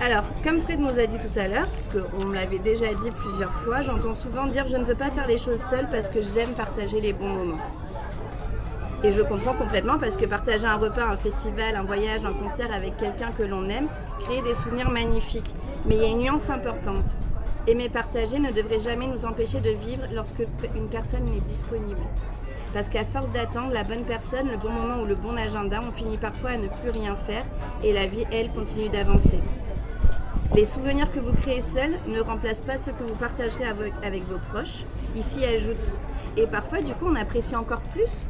Alors, comme Fred nous a dit tout à l'heure, parce qu'on me l'avait déjà dit plusieurs fois, j'entends souvent dire « je ne veux pas faire les choses seule parce que j'aime partager les bons moments ». Et je comprends complètement parce que partager un repas, un festival, un voyage, un concert avec quelqu'un que l'on aime, crée des souvenirs magnifiques. Mais il y a une nuance importante. Aimer partager ne devrait jamais nous empêcher de vivre lorsque une personne est disponible. Parce qu'à force d'attendre la bonne personne, le bon moment ou le bon agenda, on finit parfois à ne plus rien faire et la vie, elle, continue d'avancer. Les souvenirs que vous créez seuls ne remplacent pas ceux que vous partagerez avec vos proches. Ici ajoute. Et parfois, du coup, on apprécie encore plus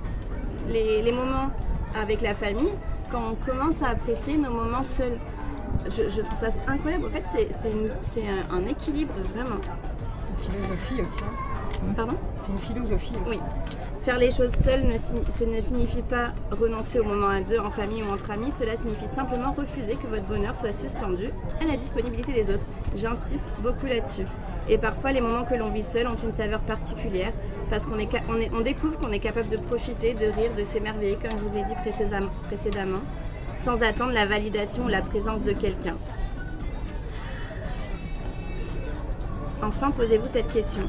les moments avec la famille quand on commence à apprécier nos moments seuls. Je trouve ça incroyable. En fait, c'est un équilibre, vraiment. Une philosophie aussi. Hein. Pardon? C'est une philosophie aussi. Oui. Faire les choses seules ce ne signifie pas renoncer au moment à deux en famille ou entre amis. Cela signifie simplement refuser que votre bonheur soit suspendu à la disponibilité des autres. J'insiste beaucoup là-dessus. Et parfois, les moments que l'on vit seul ont une saveur particulière parce qu'on découvre qu'on est capable de profiter, de rire, de s'émerveiller, comme je vous ai dit précédemment, sans attendre la validation ou la présence de quelqu'un. Enfin, posez-vous cette question.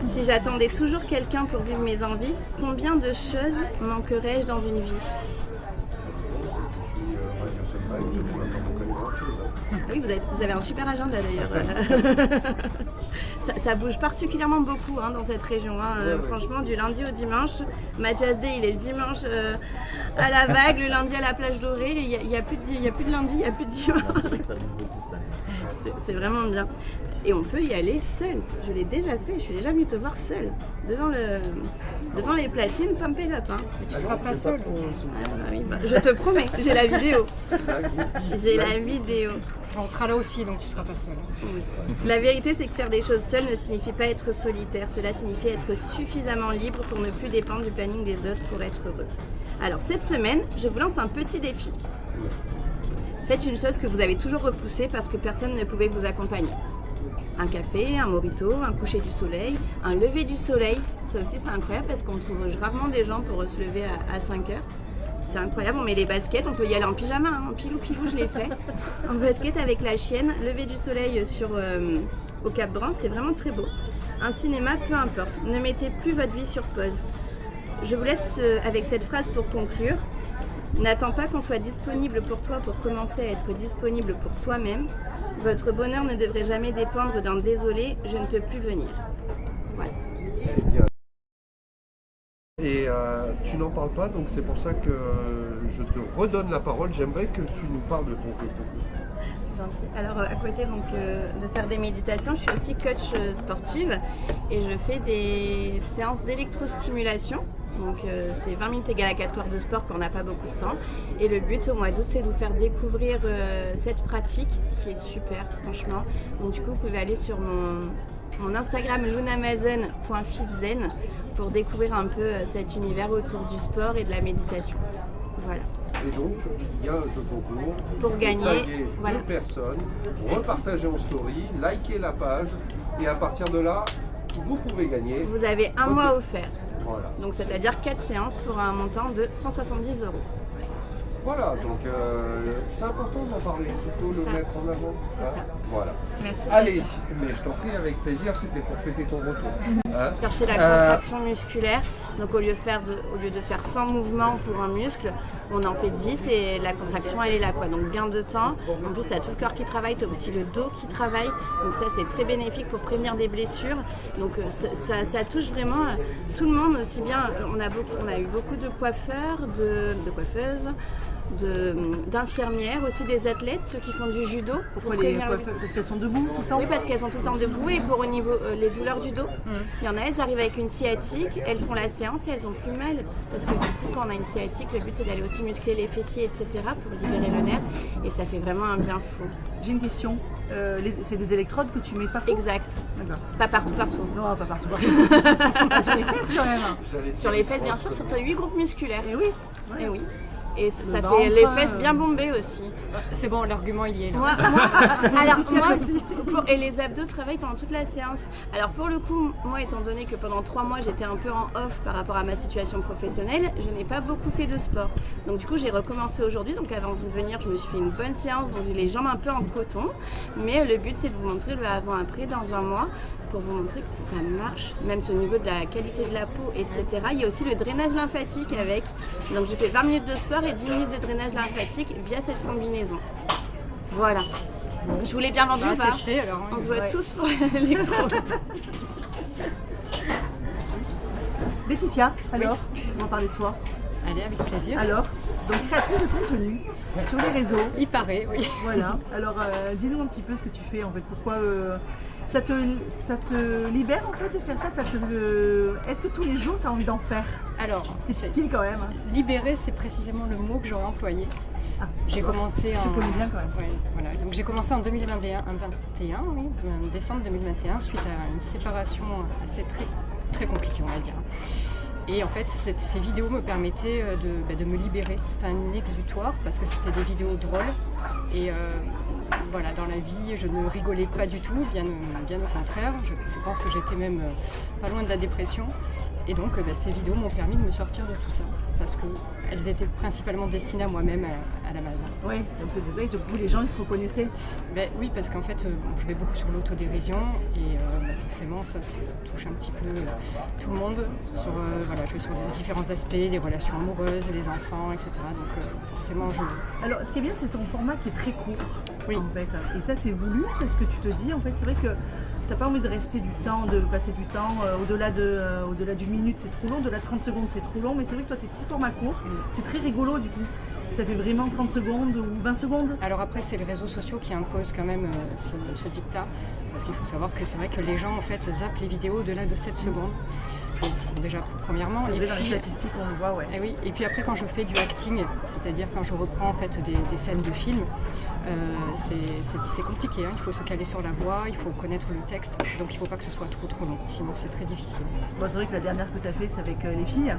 Si j'attendais toujours quelqu'un pour vivre mes envies, combien de choses manquerais-je dans une vie? Oui, vous avez un super agenda d'ailleurs. Ça bouge particulièrement beaucoup hein, dans cette région. Hein. Franchement, du lundi au dimanche. Mathias Day, il est le dimanche à la vague, le lundi à la plage dorée. Il n'y a plus de lundi, il n'y a plus de dimanche. C'est vrai que ça bouge beaucoup cette année. C'est vraiment bien. Et on peut y aller seul. Je l'ai déjà fait. Je suis déjà venue te voir seule. Devant les platines, pump it up. Hein. Tu seras pas seul. Oui, je te promets, j'ai la vidéo. J'ai la vidéo. On sera là aussi, donc tu seras pas seul. Oui. La vérité, c'est que faire des choses seul ne signifie pas être solitaire. Cela signifie être suffisamment libre pour ne plus dépendre du planning des autres pour être heureux. Alors, cette semaine, je vous lance un petit défi. Faites une chose que vous avez toujours repoussée parce que personne ne pouvait vous accompagner. Un café, un mojito, un coucher du soleil, un lever du soleil. Ça aussi, c'est incroyable parce qu'on trouve rarement des gens pour se lever à 5 heures. C'est incroyable, on met les baskets, on peut y aller en pyjama, hein. En pilou, je l'ai fait. En basket avec la chienne, lever du soleil au Cap Brun, c'est vraiment très beau. Un cinéma, peu importe, ne mettez plus votre vie sur pause. Je vous laisse avec cette phrase pour conclure. N'attends pas qu'on soit disponible pour toi pour commencer à être disponible pour toi-même. Votre bonheur ne devrait jamais dépendre d'un désolé, je ne peux plus venir. Voilà. Et tu n'en parles pas, donc c'est pour ça que je te redonne la parole. J'aimerais que tu nous parles de ton jeu. C'est gentil. Alors à côté donc, de faire des méditations, je suis aussi coach sportive et je fais des séances d'électrostimulation. Donc c'est 20 minutes égales à 4 heures de sport quand on n'a pas beaucoup de temps. Et le but au mois d'août, c'est de vous faire découvrir cette pratique qui est super franchement. Donc du coup, vous pouvez aller sur mon Instagram lunamazon.fitzen pour découvrir un peu cet univers autour du sport et de la méditation. Voilà. Et donc, il y a un jeu concours. Pour gagner, taguer voilà. 2 personnes, repartager en story, liker la page et à partir de là, vous pouvez gagner. Vous avez un mois offert. Voilà. Donc c'est-à-dire 4 séances pour un montant de 170 €. Voilà, donc c'est important d'en parler, il faut le mettre en avant. C'est ça. Voilà. Merci. Allez, Chantal. mais je t'en prie, avec plaisir, c'était pour fêter ton retour. Hein Chercher la contraction musculaire. Donc au lieu de faire 100 mouvements pour un muscle, on en fait 10 et la contraction elle est là quoi. Donc gain de temps. En plus tu as tout le corps qui travaille, tu as aussi le dos qui travaille. Donc ça c'est très bénéfique pour prévenir des blessures. Donc ça touche vraiment tout le monde aussi bien. On a eu beaucoup de coiffeurs, de coiffeuses. d'infirmières, aussi des athlètes, ceux qui font du judo. Pour Parce qu'elles sont debout tout le temps. Oui, parce qu'elles sont tout le temps debout et pour au niveau les douleurs du dos. Il y en a, elles arrivent avec une sciatique, elles font la séance et elles ont plus mal. Parce que du coup, quand on a une sciatique, le but c'est d'aller aussi muscler les fessiers, etc. pour libérer le nerf et ça fait vraiment un bien fou. J'ai une question. C'est des électrodes que tu mets partout? Exact. D'accord. Pas partout. Non, pas partout. Sur les fesses quand même. Sur les fesses, bien sûr, sur 8 groupes musculaires. Et oui. Et oui. Et ça ventre, fait les fesses bien bombées aussi. C'est bon, l'argument il y est là. Et les abdos travaillent pendant toute la séance. Alors pour le coup, moi étant donné que pendant 3 mois j'étais un peu en off par rapport à ma situation professionnelle, je n'ai pas beaucoup fait de sport. Donc du coup j'ai recommencé aujourd'hui. Donc avant de venir, je me suis fait une bonne séance, donc j'ai les jambes un peu en coton. Mais le but c'est de vous montrer le avant-après dans un mois, pour vous montrer que ça marche, même au niveau de la qualité de la peau, etc. Il y a aussi le drainage lymphatique avec. Donc je fais 20 minutes de sport et 10 minutes de drainage lymphatique via cette combinaison. Voilà. Je vous l'ai bien vendu ou pas? Tester, alors, On se voit tous pour l'électro. Laetitia, alors, on va parler de toi. Allez, avec plaisir. Alors, donc créatrice de contenu sur les réseaux. Il paraît, oui. Voilà. Alors, dis-nous un petit peu ce que tu fais en fait. Pourquoi ça te libère en fait de faire ça, Est-ce que tous les jours tu as envie d'en faire? Alors, T'es piqué quand même. libérer, c'est précisément le mot que j'aurais employé. J'ai commencé Je connais bien quand même. Ouais, voilà. Donc j'ai commencé en 2021, en décembre 2021, suite à une séparation assez très compliquée, on va dire. Et en fait, ces vidéos me permettaient de me libérer. C'était un exutoire parce que c'était des vidéos drôles. Et voilà, dans la vie, je ne rigolais pas du tout, bien au contraire. Je pense que j'étais même pas loin de la dépression. Et donc, ces vidéos m'ont permis de me sortir de tout ça. Parce qu'elles étaient principalement destinées à moi-même à la base. Oui, donc c'est vrai que les gens ils se reconnaissaient. Oui, parce qu'en fait, je vais beaucoup sur l'autodérision et forcément, ça touche un petit peu tout le monde. Je vais sur les différents aspects, les relations amoureuses, les enfants, etc. Donc forcément, Alors, ce qui est bien, c'est ton format qui est très court. Oui. En fait. Et ça, c'est voulu parce que tu te dis, en fait, c'est vrai que t'as pas envie de rester du temps, de passer du temps au-delà d'une minute, c'est trop long, au-delà de 30 secondes, c'est trop long. Mais c'est vrai que toi, tes petits formats courts, c'est très rigolo du coup. Ça fait vraiment 30 secondes ou 20 secondes. Alors après, c'est les réseaux sociaux qui imposent quand même ce dictat. Parce qu'il faut savoir que c'est vrai que les gens en fait zappent les vidéos au-delà de 7 secondes. Donc, déjà, premièrement. C'est vrai, dans les statistiques, on le voit, ouais. Et oui, et puis après, quand je fais du acting, c'est-à-dire quand je reprends en fait des scènes de films, c'est compliqué. Hein. Il faut se caler sur la voix, il faut connaître le texte, donc il ne faut pas que ce soit trop long, sinon c'est très difficile. Bon, c'est vrai que la dernière que tu as fait, c'est avec les filles,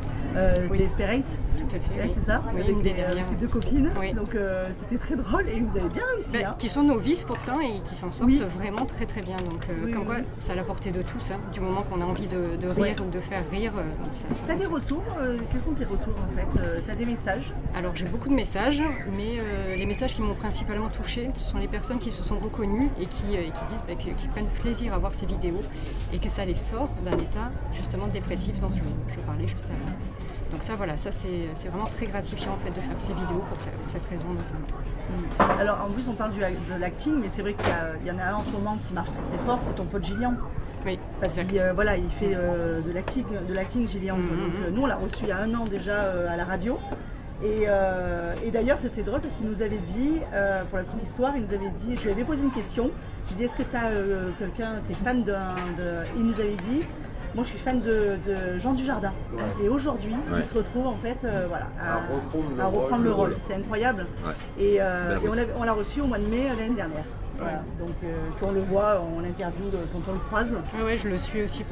oui. Desperate. Tout à fait. Ouais, Oui. c'est ça, Oui, avec une des tes dernières. deux copines. Oui. Donc c'était très drôle et vous avez bien réussi. Hein. Qui sont novices pourtant et qui s'en sortent Oui. vraiment très bien. Donc Oui, comme quoi, c'est à la portée de tous. Hein. Du moment qu'on a envie de rire ou de faire rire, ça T'as des fonctionne. retours Quels sont tes retours en fait T'as des messages? Alors j'ai beaucoup de messages, mais les messages qui m'ont principalement touchée, ce sont les personnes qui se sont reconnues et qui disent qu'ils prennent plaisir à voir ces vidéos et que ça les sort d'un état justement dépressif dont je parlais juste avant. Donc ça voilà, ça c'est vraiment très gratifiant en fait de faire ces vidéos pour cette raison notamment. Alors en plus on parle de l'acting, mais c'est vrai qu'il y en a un en ce moment qui marche très fort, c'est ton pote Gillian. Oui, Parce qu'il il fait de l'acting Gillian. Donc, nous on l'a reçu il y a 1 an déjà à la radio. Et d'ailleurs c'était drôle parce qu'il nous avait dit, pour la petite histoire, je lui avais posé une question. Je lui ai dit est-ce que tu as t'es fan il nous avait dit moi je suis fan de Jean Dujardin. Ouais. Et aujourd'hui il se retrouve en fait à reprendre le rôle. C'est incroyable. Ouais. Et on l'a reçu au mois de mai l'année dernière. Voilà. Donc on le voit en interview quand on le croise. Oui, je le suis aussi,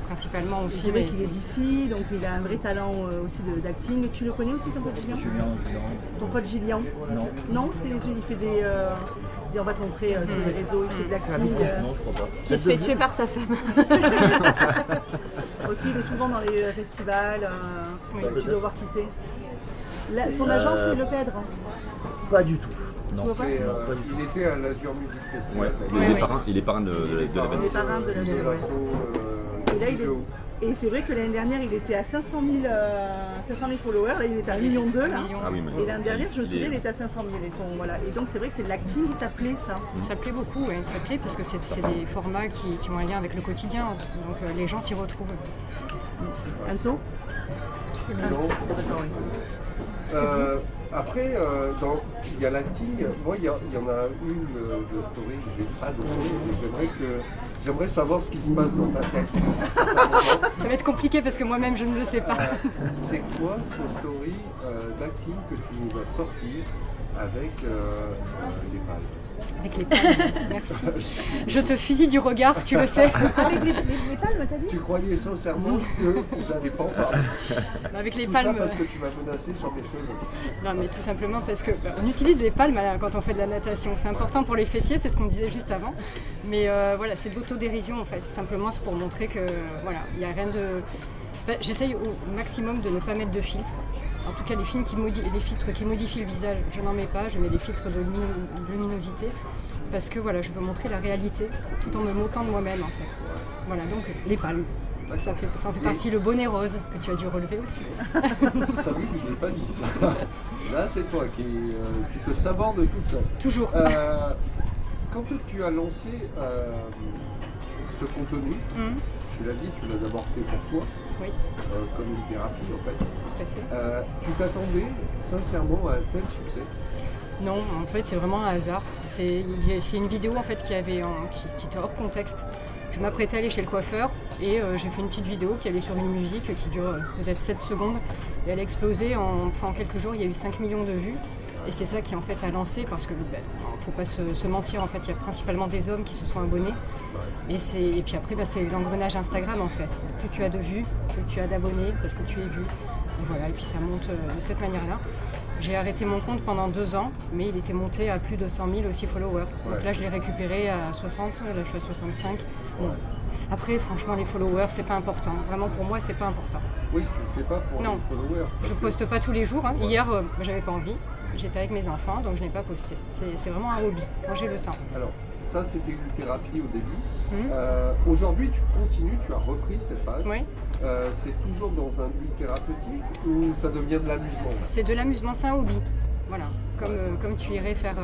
principalement aussi. C'est vrai qu'il est d'ici, donc il a un vrai talent aussi d'acting. Tu le connais aussi ton pote Gillian? Ton pote Gillian? Non. Non, il fait des... on va te montrer sur les réseaux, il fait de l'acting. Non, je crois pas. Qui se fait tuer par sa femme. Aussi, il est souvent dans les festivals. Tu dois voir qui c'est. Son agent, c'est Le Pedre. Pas du tout. Non, il était à l'Azur Music Festival. Ouais. Il est parrain de l'événement. Il est parrain de l'Azur. Et là, et c'est vrai que l'année dernière, il était à 500 000 followers, là il est à 1,2 million là. Ah oui, et l'année dernière, je me souviens, il était à 500 000. Et donc c'est vrai que c'est de l'acting, ça plaît ça. Ça plaît beaucoup, ouais. Ça plaît parce que c'est des formats qui ont un lien avec le quotidien, donc les gens s'y retrouvent. Anso? Non. D'accord, oui. Après, il y a l'acting. Moi, il y en a une de story que j'ai pas donnée. J'aimerais savoir ce qui se passe dans ta tête. Ça va être compliqué parce que moi-même je ne le sais pas. C'est quoi ce story d'acting que tu nous as sorti avec les balles? Avec les palmes, merci. Je te fusille du regard, tu le sais. Avec les palmes, t'as dit? Tu croyais sincèrement que j'allais pas en parler. Avec les Tout palmes. ça parce que tu m'as menacé sur mes cheveux. Non, mais tout simplement parce que on utilise les palmes quand on fait de la natation. C'est important pour les fessiers, c'est ce qu'on disait juste avant. Mais voilà, c'est de l'autodérision en fait. Simplement, c'est pour montrer que voilà, il n'y a rien de. J'essaye au maximum de ne pas mettre de filtre. En tout cas, les filtres qui modifient le visage, je n'en mets pas. Je mets des filtres de luminosité parce que voilà, je veux montrer la réalité tout en me moquant de moi-même en fait. Voilà, donc les palmes. Ça en fait partie, le bonnet rose que tu as dû relever aussi. T'as vu, je l'ai pas dit ça. Là, c'est toi qui te sabordes toute seule. Toujours. Quand tu as lancé ce contenu, tu l'as dit, tu l'as d'abord fait pour toi. Oui. Comme une thérapie en fait. Tout à fait. Tu t'attendais sincèrement à un tel succès? Non, en fait c'est vraiment un hasard. C'est une vidéo en fait qui était hors contexte. Je m'apprêtais à aller chez le coiffeur et j'ai fait une petite vidéo qui allait sur une musique qui dure peut-être 7 secondes et elle a explosé en quelques jours, il y a eu 5 millions de vues. Et c'est ça qui en fait a lancé parce que faut pas se mentir, en fait il y a principalement des hommes qui se sont abonnés et puis après c'est l'engrenage Instagram en fait. Plus tu as de vues, plus tu as d'abonnés parce que tu es vu. Et voilà, et puis ça monte de cette manière-là. J'ai arrêté mon compte pendant 2 ans, mais il était monté à plus de 100 000 aussi followers. Donc là je l'ai récupéré à 60, là je suis à 65. Bon. Après franchement les followers c'est pas important. Vraiment pour moi c'est pas important. Oui, tu ne fais pas pour les followers. Je poste pas tous les jours. Hein. Hier, j'avais pas envie. J'étais avec mes enfants, donc je n'ai pas posté. C'est vraiment un hobby, quand j'ai le temps. Alors, ça, c'était une thérapie au début. Aujourd'hui, tu continues, tu as repris cette page. Oui. C'est toujours dans un but thérapeutique ou ça devient de l'amusement? C'est de l'amusement, c'est un hobby. Voilà. Comme tu irais faire,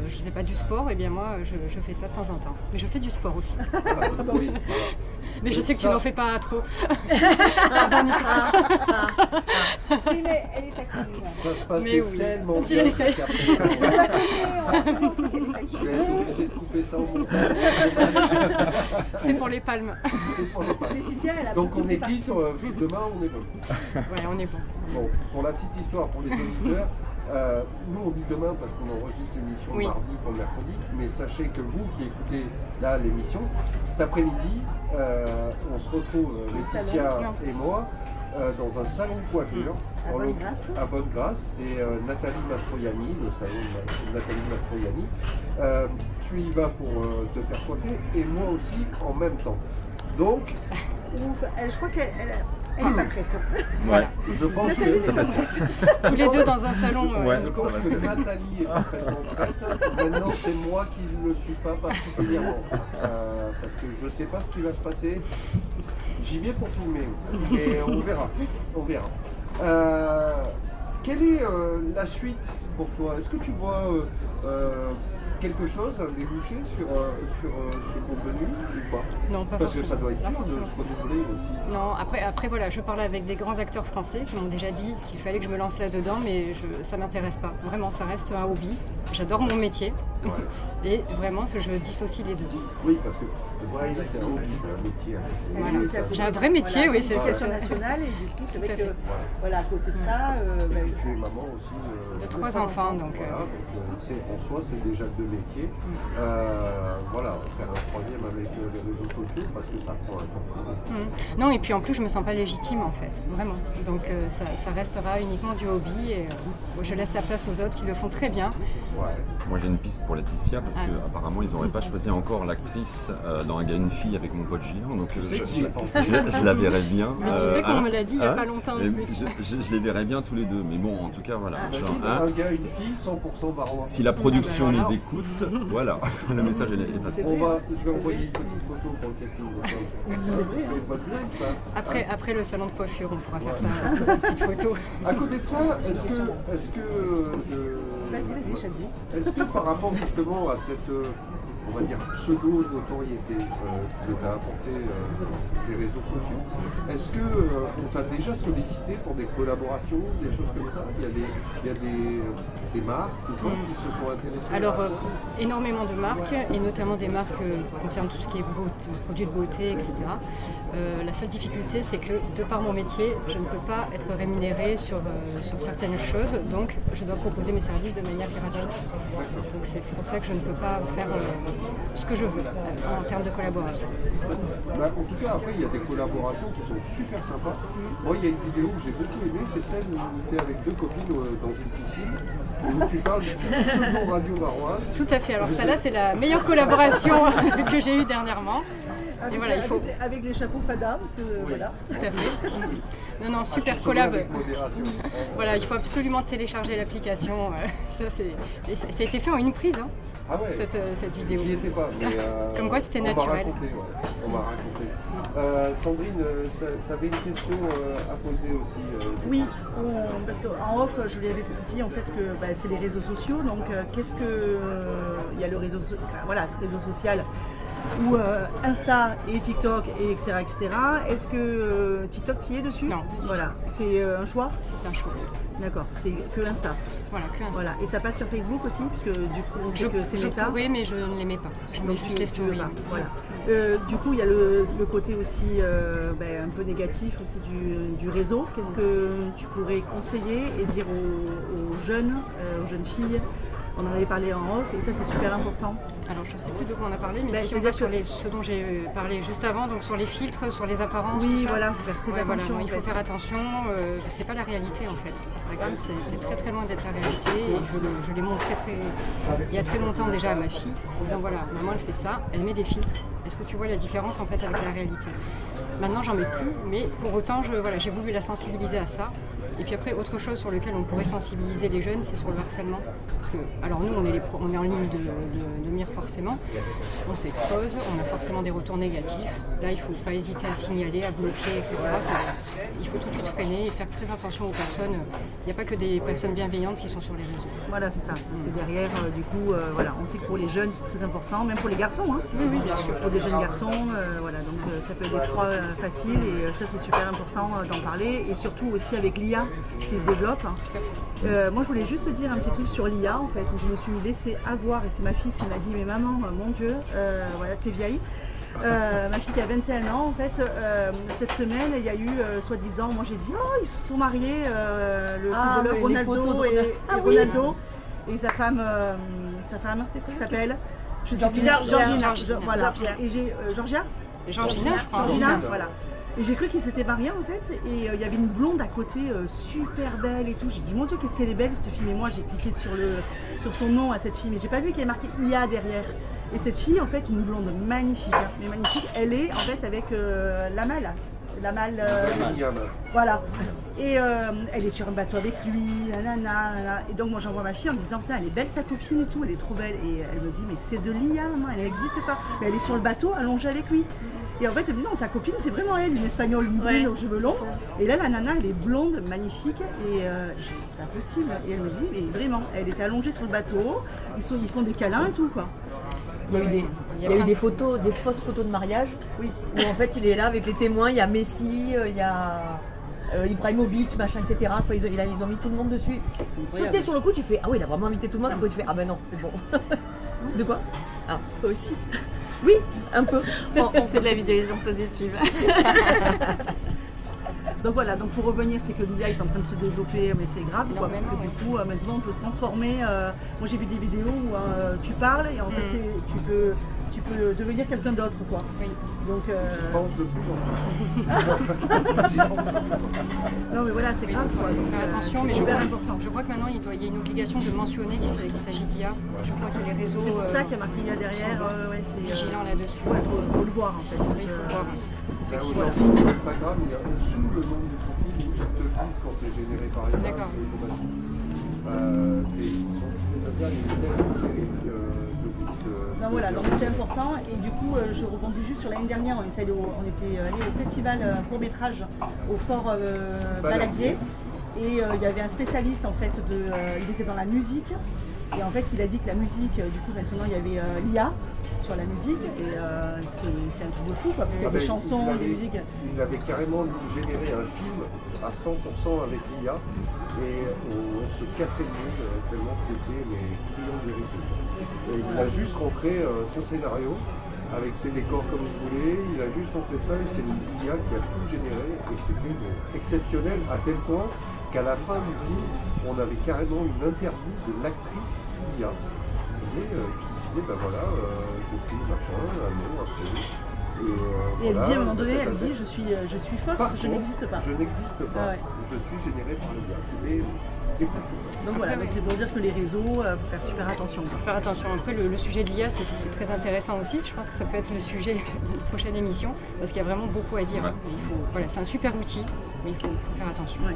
je sais pas, du sport, et bien moi, je fais ça de temps en temps. Mais je fais du sport aussi. Oui, mais je sais que tu n'en fais pas trop. Oui, mais elle est active. Ça se passait tellement tu bien. le sais. Je vais être obligé de couper ça au montage. C'est pour les palmes. C'est pour les palmes. Laetitia, elle a Donc beaucoup on est de quitte, demain on est bon. Ouais, on est bon. Bon, pour la petite histoire, pour les auditeurs, nous on dit demain parce qu'on enregistre l'émission mardi pour le mercredi, mais sachez que vous qui écoutez là l'émission, cet après-midi, on se retrouve, Laetitia et moi, dans un salon de coiffure, à Bonne-Grâce. C'est Nathalie Mastroianni, le salon de Nathalie Mastroianni. Tu y vas pour te faire coiffer et moi aussi en même temps. Donc, je crois qu'elle n'est pas prête. Voilà. je pense que Ça va être Tous les deux dans un salon. je pense que Nathalie est parfaitement prête. Maintenant, c'est moi qui ne le suis pas particulièrement. Parce que je ne sais pas ce qui va se passer. J'y vais pour filmer. Et on verra. On verra. Quelle est la suite pour toi? Est-ce que tu vois quelque chose à déboucher sur ce contenu ou pas? Non, pas Parce que forcément. ça doit être Pas dur de se forcément. renouveler aussi. Non, après voilà, je parle avec des grands acteurs français qui m'ont déjà dit qu'il fallait que je me lance là-dedans, mais ça m'intéresse pas. Vraiment, ça reste un hobby. J'adore mon métier et vraiment, je dissocie les deux. Oui, parce que c'est un hobby, c'est un métier. Voilà. J'ai un vrai métier, oui, c'est l'éducation nationale et du coup, c'est Tout vrai à que, fait. voilà, à côté de ça, Et tu es maman aussi. de 3 enfants, donc. Voilà, donc en soi, c'est déjà 2 métiers. Voilà, faire un troisième avec les réseaux sociaux parce que ça prend un temps. Non, et puis en plus, je me sens pas légitime en fait, vraiment. Donc ça restera uniquement du hobby et je laisse la place aux autres qui le font très bien. Ouais. Moi j'ai une piste pour Laetitia parce Ah. qu'apparemment ils n'auraient pas choisi encore l'actrice dans Un gars, une fille avec mon pote Julien, donc sais que j'y ai pensé. je la verrais bien. Mais tu sais qu'on me l'a dit il y a hein, pas longtemps en mais plus. je les verrais bien tous les deux, mais bon en tout cas voilà. Un gars, une fille, 100% barois. Si la production Voilà. nous écoute, voilà, le message est passé. Je vais envoyer une petite photo pour le casting. C'est une bonne blague ça. Après le salon de coiffure, on pourra faire ça, une petite photo. À côté de ça, est-ce que Vas-y, Chadzi. est-ce que par rapport justement à cette on va dire, pseudo-notoriété que tu as apportée sur les réseaux sociaux. Est-ce qu'on t'a déjà sollicité pour des collaborations, des choses comme ça? Il y a des marques ou quoi qui se sont intéressées? Alors, énormément de marques, et notamment des marques concernant tout ce qui est produits de beauté, etc. La seule difficulté, c'est que de par mon métier, je ne peux pas être rémunérée sur certaines choses, donc je dois proposer mes services de manière gratuite. Donc c'est pour ça que je ne peux pas faire ce que je veux en termes de collaboration. Bah, en tout cas, après, il y a des collaborations qui sont super sympas. Moi, il y a une vidéo que j'ai beaucoup aimée, c'est celle où tu es avec deux copines dans une piscine, où tu parles d'une pseudo-radio varoise. Tout à fait, alors celle-là, c'est la meilleure collaboration que j'ai eue dernièrement. Et voilà, il faut... Avec les chapeaux Fada, voilà. Tout à fait. Non, super collab. Avec modération. Voilà, il faut absolument télécharger l'application. Ça a été fait en une prise, hein, Ah ouais. cette vidéo. J'y étais pas, mais Comme quoi, c'était naturel. On m'a raconté. Sandrine, tu avais une question à poser aussi. Oui, parce qu'en off, je lui avais dit en fait que c'est les réseaux sociaux. Donc, qu'est-ce que il y a le réseau, voilà, ce réseau social ou Insta et TikTok et etc. Est-ce que TikTok t'y est dessus? Non. Voilà, c'est un choix? C'est un choix. D'accord, c'est que Insta. Voilà, que Insta. Voilà, et ça passe sur Facebook aussi, parce que du coup on sait que c'est Je méta. pourrais, mais je ne les mets pas. Je mets juste les Tu veux stories. pas, voilà. Du coup, il y a le côté aussi un peu négatif aussi du réseau. Qu'est-ce que tu pourrais conseiller et dire aux jeunes filles? On en avait parlé en off et ça c'est super important. Alors je ne sais plus de quoi on a parlé, mais si on va sur ce dont j'ai parlé juste avant, donc sur les filtres, sur les apparences, Oui, tout ça. voilà, faire très attention. Voilà, il faut faire attention, c'est pas la réalité en fait. Instagram c'est très très loin d'être la réalité et je l'ai montré il y a très longtemps déjà à ma fille, en disant voilà, maman elle fait ça, elle met des filtres. Est-ce que tu vois la différence en fait avec la réalité? Maintenant j'en mets plus, mais pour autant j'ai voulu la sensibiliser à ça. Et puis après, autre chose sur lequel on pourrait sensibiliser les jeunes, c'est sur le harcèlement. Parce que, alors nous, on est en ligne de mire forcément, on s'expose, on a forcément des retours négatifs. Là, il ne faut pas hésiter à signaler, à bloquer, etc. Il faut tout de suite freiner et faire très attention aux personnes. Il n'y a pas que des personnes bienveillantes qui sont sur les réseaux. Voilà, c'est ça. Parce que derrière, du coup, voilà, on sait que pour les jeunes, c'est très important, même pour les garçons. Hein. Oui, bien sûr. Pour des jeunes garçons, voilà, donc ça peut être des proies faciles et ça, c'est super important d'en parler. Et surtout aussi avec l'IA qui se développe. Tout à fait. Moi je voulais juste dire un petit truc sur l'IA en fait, où je me suis laissée avoir et c'est ma fille qui m'a dit mais maman, mon Dieu, voilà, t'es vieille. Ma fille qui a 21 ans en fait, cette semaine il y a eu soi-disant, moi j'ai dit oh ils se sont mariés, le footballeur Ronaldo et Ronaldo et sa femme s'appelle Georgina. Voilà. Et j'ai Georgina, je crois. Georgina, voilà. Et j'ai cru qu'ils s'étaient mariés en fait, et il y avait une blonde à côté super belle et tout. J'ai dit mon Dieu qu'est-ce qu'elle est belle cette fille, mais moi j'ai cliqué sur son nom à cette fille, mais j'ai pas vu qu'il y ait marqué IA derrière. Et cette fille en fait, une blonde magnifique, hein, mais magnifique, elle est en fait avec Lamal. Voilà. Et elle est sur un bateau avec lui, nanana. Et donc moi j'envoie ma fille en me disant putain elle est belle sa copine et tout, elle est trop belle. Et elle me dit mais c'est de l'IA maman, elle n'existe pas. Mais elle est sur le bateau allongée avec lui. Et en fait elle me dit non sa copine c'est vraiment elle, une espagnole, une brune aux cheveux longs. Et là la nana elle est blonde, magnifique et je dis c'est pas possible. Et elle me dit mais vraiment, elle était allongée sur le bateau, ils font des câlins et tout quoi. Il y a eu des photos, des fausses photos de mariage, oui, où en fait il est là avec les témoins, il y a Messi, il y a Ibrahimovic, machin, etc. Enfin, ils ont mis tout le monde dessus. Sauter sur le coup, tu fais ah oui, il a vraiment invité tout le monde, après tu fais ah ben non, c'est bon. De quoi? Ah, toi aussi? Oui, un peu. On fait de la visualisation positive. Donc voilà, donc pour revenir, c'est que l'IA est en train de se développer, mais c'est grave, quoi, parce que du coup, maintenant on peut se transformer. Moi j'ai vu des vidéos où tu parles et en fait tu peux devenir quelqu'un d'autre, quoi. Oui. Donc, Je pense de plus en plus. non mais voilà, c'est grave, quoi. Il faut Donc, faire attention, mais super important. je crois que maintenant il y a une obligation de mentionner qu'il s'agit d'IA. Je crois que les réseaux C'est pour ça qu'il y a marqué IA derrière, ouais, c'est vigilants là-dessus. ouais, faut le voir en fait. Oui, il faut voir. Aujourd'hui, sur Instagram, il y a sous le nombre de profils où ils te disent quand c'est généré par IA, D'accord. c'est automatique. Et c'est-à-dire les modèles séries de Non, voilà, donc c'est important et du coup je rebondis juste sur l'année dernière, on était allé au festival court-métrage au Fort Balaguier et il y avait un spécialiste en fait il était dans la musique et en fait il a dit que la musique, du coup maintenant il y avait l'IA sur la musique et c'est un truc de fou quoi, parce qu'il y a des chansons, des musiques. Il avait carrément généré un film à 100% avec l'IA et on se cassait le monde tellement c'était criant de vérité. Et il a juste rentré son scénario avec ses décors comme il voulait, il a juste montré ça et c'est l'IA qui a tout généré et c'était exceptionnel à tel point qu'à la fin du film, on avait carrément une interview de l'actrice IA qui disait ben voilà, je suis machin, un nom, un prénom. Et elle dit à un moment donné, elle dit je suis fausse, je n'existe pas. Je n'existe pas, je suis généré par l'IA. C'était époustouflant. Donc voilà, donc c'est pour dire que les réseaux, faut faire super attention. Faut faire attention. Après, le sujet de l'IA, c'est très intéressant aussi. Je pense que ça peut être le sujet d'une prochaine émission parce qu'il y a vraiment beaucoup à dire. Ouais. Mais voilà, c'est un super outil, mais il faut faire attention. Ouais.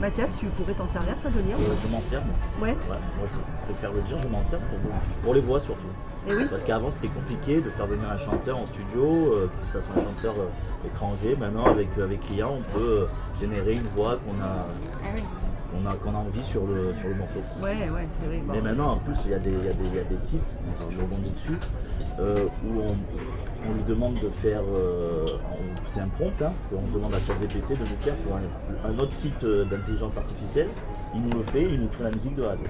Mathias, tu pourrais t'en servir toi de lire Je m'en sers. Moi. Ouais. Moi, je préfère le dire, je m'en sers pour les voix surtout. Et oui. Parce qu'avant c'était compliqué de faire venir un chanteur en studio, que ce soit un chanteur étranger. Maintenant avec l'IA on peut générer une voix Ah oui. qu'on a envie sur le morceau. Ouais, c'est vrai. Bon. Mais maintenant en plus il y a des sites, je rebondis dessus, où on lui demande de faire, c'est un prompt, hein, qu'on demande à ChatGPT de le faire pour un autre site d'intelligence artificielle. Il nous le fait, il nous crée la musique de A à Z.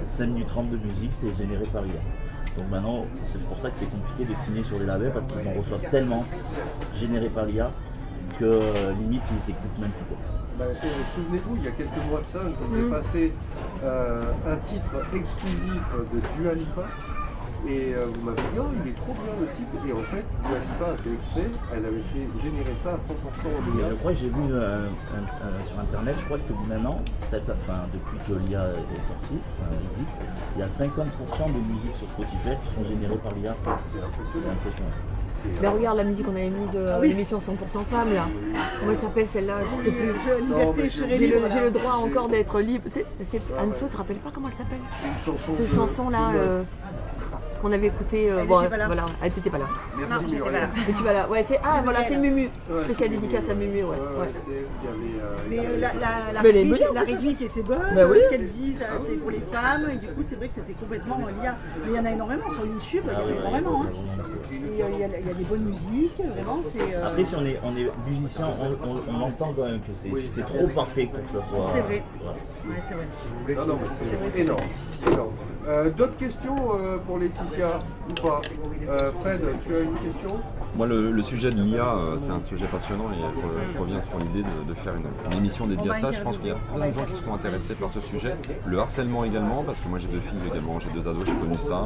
5 minutes 30 de musique, c'est généré par l'IA. Donc maintenant, c'est pour ça que c'est compliqué de signer sur les labels parce qu'ils en reçoivent tellement générés par l'IA que limite ils s'écoutent même plus. Souvenez-vous, il y a quelques mois de ça, je vous ai passé un titre exclusif de Dua Lipa et vous m'avez dit oh il est trop bien le titre et en fait Dua Lipa a fait extrait, elle avait fait générer ça à 100% en Mais IA. je crois que j'ai vu sur internet, je crois que maintenant, depuis que l'IA est sortie, existe, il y a 50% des musiques sur Spotify qui sont générées par l'IA. C'est C'est impressionnant. impressionnant. Mais regarde la musique qu'on avait mise l'émission 100% femmes là. Comment elle s'appelle celle-là? Je sais plus. Liberté, chérie, J'ai le droit encore d'être libre. Anso, tu te rappelles pas comment elle s'appelle? Cette chanson là qu'on avait écouté. Voilà, elle t'était pas là. Merci Muriel. Et tu vas là. Ouais, c'est Mumu. Spécial dédicace à Mumu, ouais. Mais Mais la rythmique était bonne, Bah oui. ce qu'elle dit, c'est pour les femmes, et du coup c'est vrai que c'était complètement l'IA. Mais il y en a énormément sur YouTube, il y en a énormément. Hein. Et il y a des bonnes musiques, vraiment c'est... Après, si on est musicien, on entend quand même que c'est trop parfait pour que ça soit. C'est vrai. Voilà. Ouais, c'est vrai. Non, mais c'est énorme. D'autres questions pour Laetitia ou pas Fred, tu as une question? Moi, le sujet de l'IA, c'est un sujet passionnant et je reviens sur l'idée de faire une émission dédiée à ça. Je pense qu'il y a plein de gens qui seront intéressés par ce sujet. Le harcèlement également, parce que moi j'ai 2 filles également, j'ai 2 ados, j'ai connu ça.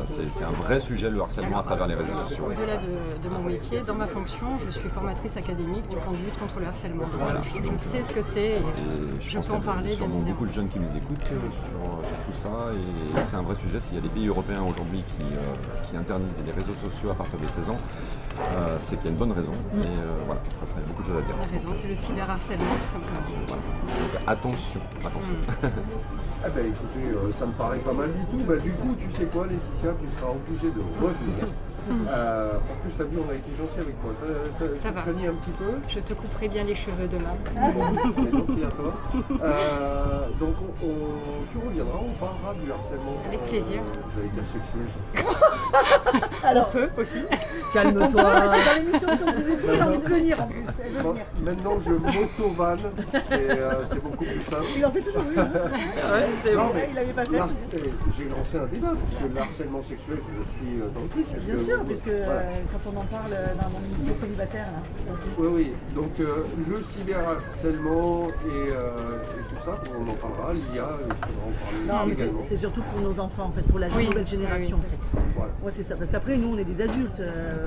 C'est un vrai sujet, le harcèlement à travers les réseaux sociaux. Au-delà de mon métier, dans ma fonction, je suis formatrice académique du plan de lutte contre le harcèlement. Donc, Voilà. je sais ce que c'est et je je pense peux en qu'il y a parler, bien sûrement évidemment. beaucoup de jeunes qui nous écoutent sur tout ça et c'est un vrai sujet. S'il y a des pays européens aujourd'hui qui interdisent les réseaux sociaux à partir de 16 ans, c'est qu'il y a une bonne raison. Et voilà, ça serait beaucoup de choses à dire. La raison, c'est le cyberharcèlement, tout simplement. Voilà. Donc, attention. Eh ben écoutez, ça me paraît pas mal du tout. Du coup, tu sais quoi Laetitia, tu seras obligée de revenir. En plus, t'as vu, on a été gentil avec moi. Ça va. Tu craignais un petit peu. Je te couperai bien les cheveux demain. Bon, c'est gentil à toi. Donc, tu reviendras, on parlera du harcèlement. Avec plaisir. J'allais dire sexuel. On peut aussi. Calme-toi. C'est dans l'émission sur ses études, elle a envie de venir en plus. Elle veut Bon, venir. maintenant, je m'auto-vanne. C'est beaucoup plus simple. Il en fait toujours une. Hein. Non, mais Il avait pas fait. j'ai lancé un débat, parce que le harcèlement sexuel, je suis dans le truc. Bien sûr, puisque quand on en parle dans mon émission célibataire, là, aussi. Oui. Donc le cyberharcèlement et tout ça, on en parlera. L'IA, il faudra en parler Non, mais également. c'est surtout pour nos enfants, en fait, pour la nouvelle génération, en fait. Voilà. Ouais, c'est ça. Parce qu'après, nous, on est des adultes.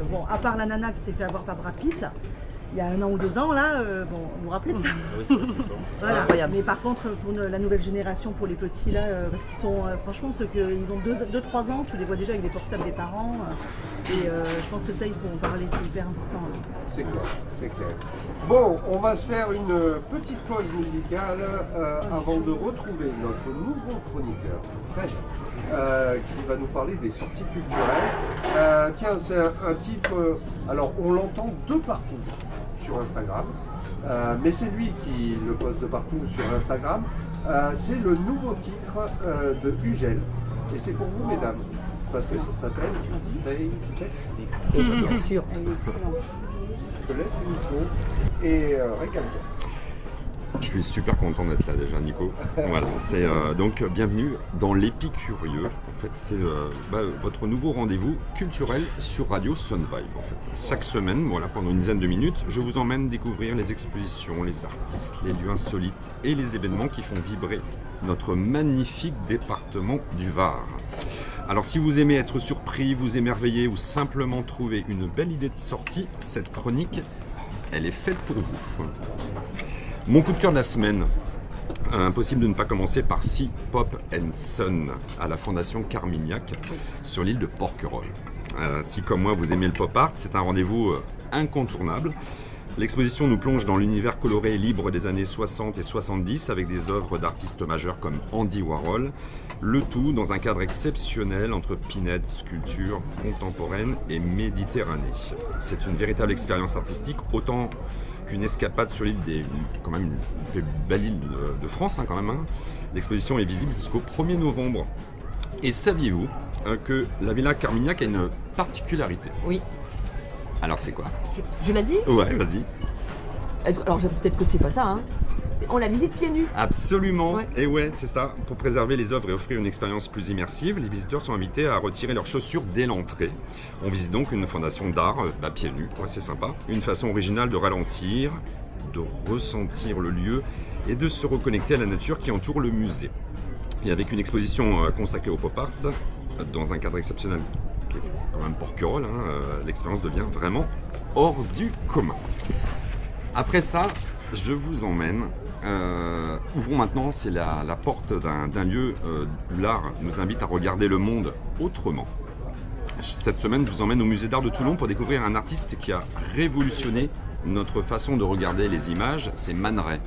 Bon, à part la nana qui s'est fait avoir par Brad Pitt, il y a 1 an ou 2 ans, là, bon, vous vous rappelez de ça? Oui, c'est fort. Voilà. incroyable. Mais par contre, pour la nouvelle génération, pour les petits, là, parce qu'ils sont, franchement, ceux qui ont 2-3 ans, tu les vois déjà avec les portables des parents. Et je pense que ça, il faut en parler, c'est hyper important. Là. C'est clair, c'est clair. Bon, on va se faire une petite pause musicale avant de retrouver notre nouveau chroniqueur, Fred, qui va nous parler des sorties culturelles. Tiens, c'est un titre, alors on l'entend de partout sur Instagram, mais c'est lui qui le poste de partout sur Instagram. C'est le nouveau titre de Ugel, et c'est pour vous, mesdames. parce que ça s'appelle Stay Sexy. Bien sûr. Elle est excellente. Je te laisse le micro et régale-toi. Je suis super content d'être là déjà, Nico. Voilà, c'est donc bienvenue dans l'Épicurieux. En fait, c'est votre nouveau rendez-vous culturel sur Radio Sunvibe. En fait, chaque semaine, voilà, pendant une dizaine de minutes, je vous emmène découvrir les expositions, les artistes, les lieux insolites et les événements qui font vibrer notre magnifique département du Var. Alors, si vous aimez être surpris, vous émerveiller ou simplement trouver une belle idée de sortie, cette chronique, elle est faite pour vous. Mon coup de cœur de la semaine, impossible de ne pas commencer par Sea Pop & Son à la Fondation Carmignac sur l'île de Porquerolles. Si comme moi vous aimez le pop art, c'est un rendez-vous incontournable. L'exposition nous plonge dans l'univers coloré et libre des années 60 et 70 avec des œuvres d'artistes majeurs comme Andy Warhol, le tout dans un cadre exceptionnel entre pinède, sculpture contemporaine et Méditerranée. C'est une véritable expérience artistique, autant qu'une escapade sur l'île des quand même une plus belle île de France quand même. L'exposition est visible jusqu'au 1er novembre. Et saviez-vous que la Villa Carmignac a une particularité? Oui. Alors c'est quoi? Je l'ai dit? Ouais, vas-y. Alors peut-être que c'est pas ça, hein. On la visite pieds nus. Absolument. Ouais. Et ouais, c'est ça. Pour préserver les œuvres et offrir une expérience plus immersive, les visiteurs sont invités à retirer leurs chaussures dès l'entrée. On visite donc une fondation d'art, pieds nus, ouais, c'est sympa. Une façon originale de ralentir, de ressentir le lieu et de se reconnecter à la nature qui entoure le musée. Et avec une exposition consacrée au pop art, dans un cadre exceptionnel qui est quand même Porquerolles, l'expérience devient vraiment hors du commun. Après ça, je vous emmène. Ouvrons maintenant, c'est la porte d'un lieu où l'art nous invite à regarder le monde autrement. Cette semaine, je vous emmène au musée d'art de Toulon pour découvrir un artiste qui a révolutionné notre façon de regarder les images, c'est Man Ray.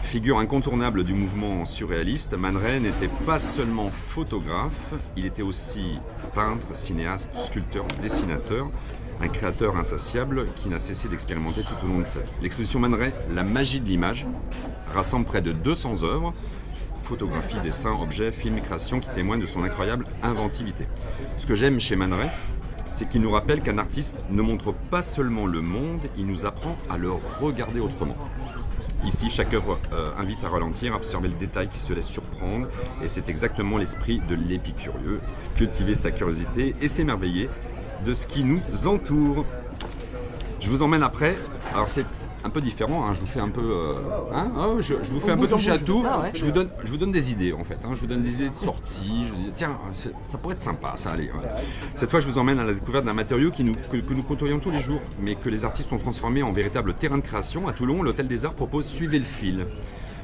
Figure incontournable du mouvement surréaliste, Man Ray n'était pas seulement photographe, il était aussi peintre, cinéaste, sculpteur, dessinateur. Un créateur insatiable qui n'a cessé d'expérimenter tout au long de sa vie. L'exposition Man Ray, La magie de l'image, rassemble près de 200 œuvres, photographies, dessins, objets, films et créations qui témoignent de son incroyable inventivité. Ce que j'aime chez Man Ray, c'est qu'il nous rappelle qu'un artiste ne montre pas seulement le monde, il nous apprend à le regarder autrement. Ici, chaque œuvre invite à ralentir, à observer le détail qui se laisse surprendre, et c'est exactement l'esprit de l'épicurieux, cultiver sa curiosité et s'émerveiller de ce qui nous entoure. Je vous emmène après. Alors c'est un peu différent, je vous fais un peu, je vous fais un peu toucher à tout. Ah ouais. Je vous donne des idées en fait. Je vous donne des idées de sortie. Je vous dis tiens, ça pourrait être sympa, ça allez. Ouais. Cette fois, je vous emmène à la découverte d'un matériau que nous côtoyons tous les jours, mais que les artistes ont transformé en véritable terrain de création. À Toulon, l'Hôtel des Arts propose Suivez le fil,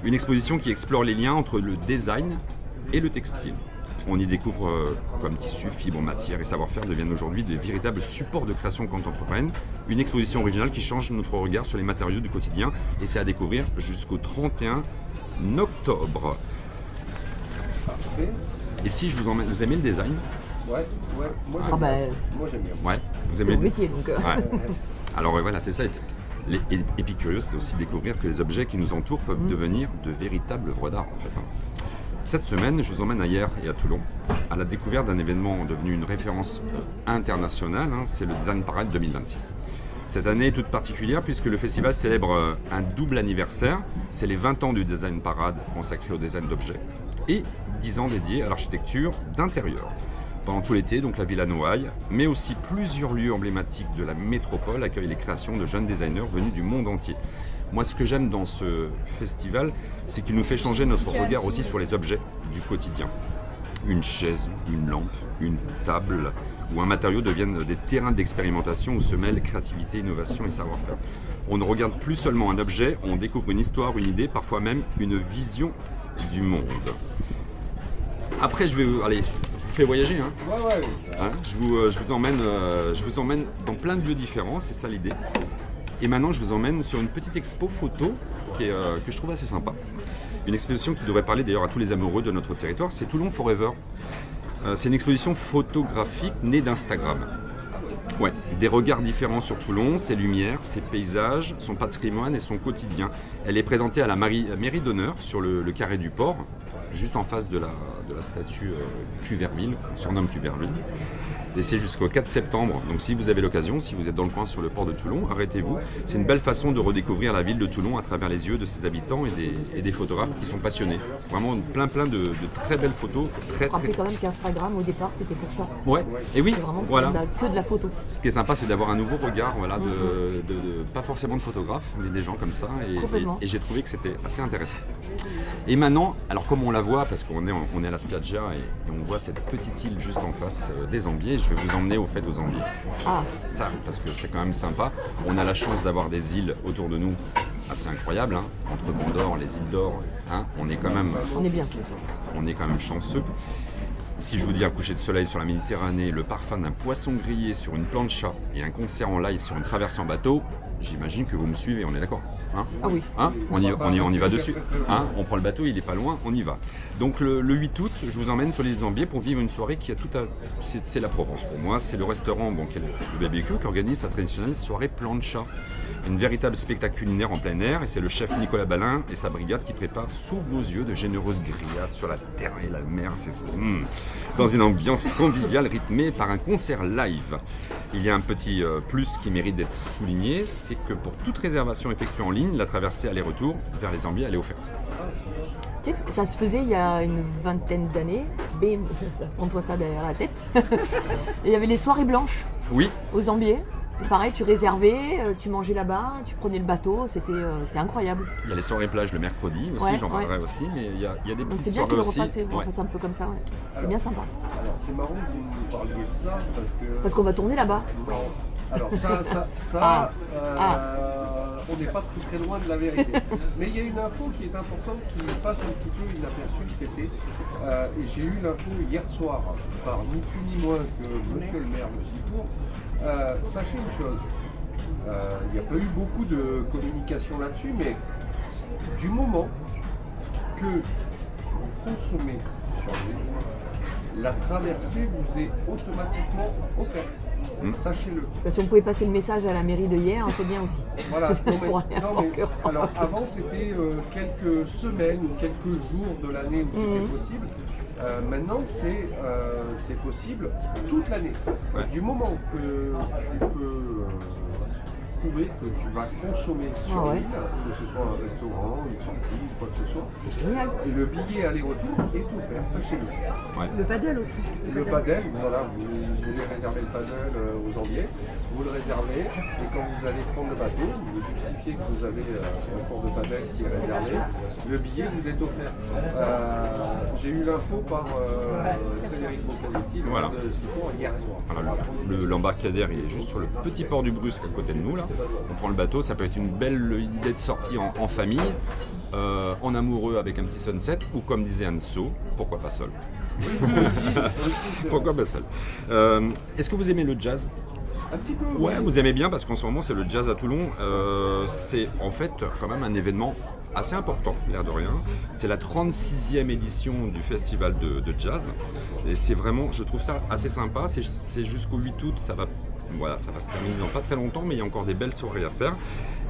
une exposition qui explore les liens entre le design et le textile. On y découvre comme tissus, fibres, matières et savoir-faire deviennent aujourd'hui des véritables supports de création contemporaine. Une exposition originale qui change notre regard sur les matériaux du quotidien et c'est à découvrir jusqu'au 31 octobre. Parfait. Et si je vous emmène, vous aimez le design? Ouais, moi Ah j'aime bah, bien. Moi j'aime bien. Ouais, vous c'est aimez mon métier donc. Ouais. Alors voilà, c'est ça. Les épicurieux, c'est aussi découvrir que les objets qui nous entourent peuvent devenir de véritables œuvres d'art en fait. Cette semaine, je vous emmène à Hyères et à Toulon à la découverte d'un événement devenu une référence internationale, c'est le Design Parade 2026. Cette année est toute particulière puisque le festival célèbre un double anniversaire, c'est les 20 ans du Design Parade consacré au design d'objets et 10 ans dédiés à l'architecture d'intérieur. Pendant tout l'été, donc la Villa Noailles, mais aussi plusieurs lieux emblématiques de la métropole accueillent les créations de jeunes designers venus du monde entier. Moi, ce que j'aime dans ce festival, c'est qu'il nous fait changer notre regard aussi sur les objets du quotidien. Une chaise, une lampe, une table ou un matériau deviennent des terrains d'expérimentation où se mêlent créativité, innovation et savoir-faire. On ne regarde plus seulement un objet, on découvre une histoire, une idée, parfois même une vision du monde. Après, je vous fais voyager. Ouais. Je vous emmène dans plein de lieux différents, c'est ça l'idée. Et maintenant, je vous emmène sur une petite expo photo que je trouve assez sympa. Une exposition qui devrait parler d'ailleurs à tous les amoureux de notre territoire, c'est Toulon Forever. C'est une exposition photographique née d'Instagram. Ouais, des regards différents sur Toulon, ses lumières, ses paysages, son patrimoine et son quotidien. Elle est présentée à la mairie d'honneur sur le carré du port. juste en face de la statue Cuverville, qu'on surnomme Cuverville. Et c'est jusqu'au 4 septembre. Donc si vous avez l'occasion, si vous êtes dans le coin sur le port de Toulon, arrêtez-vous. C'est une belle façon de redécouvrir la ville de Toulon à travers les yeux de ses habitants et des photographes qui sont passionnés. Vraiment plein de très belles photos. Rappelez quand même qu'Instagram au départ c'était pour ça. Ouais, et oui, C'est vraiment voilà. que de la photo. Ce qui est sympa, c'est d'avoir un nouveau regard, voilà, pas forcément de photographes, mais des gens comme ça. Et j'ai trouvé que c'était assez intéressant. Et maintenant, alors comme on la voit, parce qu'on est à la Spiaggia et on voit cette petite île juste en face des Ambiers, je vais vous emmener aux Ambiers. Ah, Ça, parce que c'est quand même sympa. On a la chance d'avoir des îles autour de nous assez incroyables, hein. Entre Banc d'Or, les îles d'Or, hein. On est quand même chanceux. Si je vous dis un coucher de soleil sur la Méditerranée, le parfum d'un poisson grillé sur une plancha et un concert en live sur une traversée en bateau, j'imagine que vous me suivez, on est d'accord, hein? ah oui. Hein, on y va dessus. Hein, on prend le bateau, il est pas loin, on y va. Donc le 8 août, je vous emmène sur l'île des Ambiers pour vivre une soirée qui a c'est la Provence pour moi. C'est le restaurant qui est le BBQ qui organise sa traditionnelle soirée plancha. Une véritable spectacle culinaire en plein air, et c'est le chef Nicolas Balin et sa brigade qui préparent sous vos yeux de généreuses grillades sur la terre et la mer. Dans une ambiance conviviale rythmée par un concert live. Il y a un petit plus qui mérite d'être souligné, c'est que pour toute réservation effectuée en ligne, la traversée aller-retour vers les Ambiers, elle est offerte. Tu sais que ça se faisait il y a une vingtaine d'années. Bim, prends-toi ça derrière la tête. Et il y avait les soirées blanches Oui, aux Ambiers. Et pareil, tu réservais, tu mangeais là-bas, tu prenais le bateau, c'était incroyable. il y a les soirées plage le mercredi aussi, Ouais, j'en parlerai aussi, mais il y a des Donc petites c'est bien soirées qu'ils le aussi. refassent un peu comme ça, ouais. C'était bien sympa. Alors c'est marrant que vous nous parliez de ça parce que. Parce qu'on va tourner là-bas. Non. Alors Ah. on n'est pas très loin de la vérité. Mais il y a une info qui est importante qui passe un petit peu inaperçue cet été. Et j'ai eu l'info hier soir par ni plus ni moins que monsieur le maire de Sifour. Sachez une chose, il n'y a pas eu beaucoup de communication là-dessus, mais du moment que vous consommez sur l'île, la traversée vous est automatiquement offerte. Sachez-le. Si on pouvait passer le message à la mairie de hier, c'est bien aussi. Voilà. Pour aller en cœur. Alors avant c'était quelques semaines ou quelques jours de l'année où c'était possible. Maintenant c'est possible toute l'année. Ouais. Du moment que tu peux prouver que tu vas consommer sur l'île, que ce soit un restaurant, une sortie, quoi que ce soit. C'est génial. Et le billet aller-retour est offert, sachez-le. Ouais. Le padel aussi. Le padel, voilà, vous voulez réserver le padel aux Ambiers, vous le réservez, et quand vous allez prendre le bateau, vous justifiez que vous avez un cours de padel qui est réservé, le billet vous est offert. J'ai eu l'info par Frédéric Boccaletti, le Voilà. maire de Sifour, hier soir. Voilà, l'embarcadère il est juste sur le petit port du Brusque à côté de nous là. On prend le bateau, ça peut être une belle idée de sortie en famille, en amoureux avec un petit sunset, ou comme disait Anso, pourquoi pas seul. Pourquoi pas seul. Est-ce que vous aimez le jazz? Un petit peu. Ouais, vous aimez bien parce qu'en ce moment c'est le jazz à Toulon. C'est en fait quand même un événement assez important, l'air de rien. C'est la 36e édition du festival de jazz. Et c'est vraiment, je trouve ça assez sympa. C'est jusqu'au 8 août, ça va se terminer dans pas très longtemps, mais il y a encore des belles soirées à faire.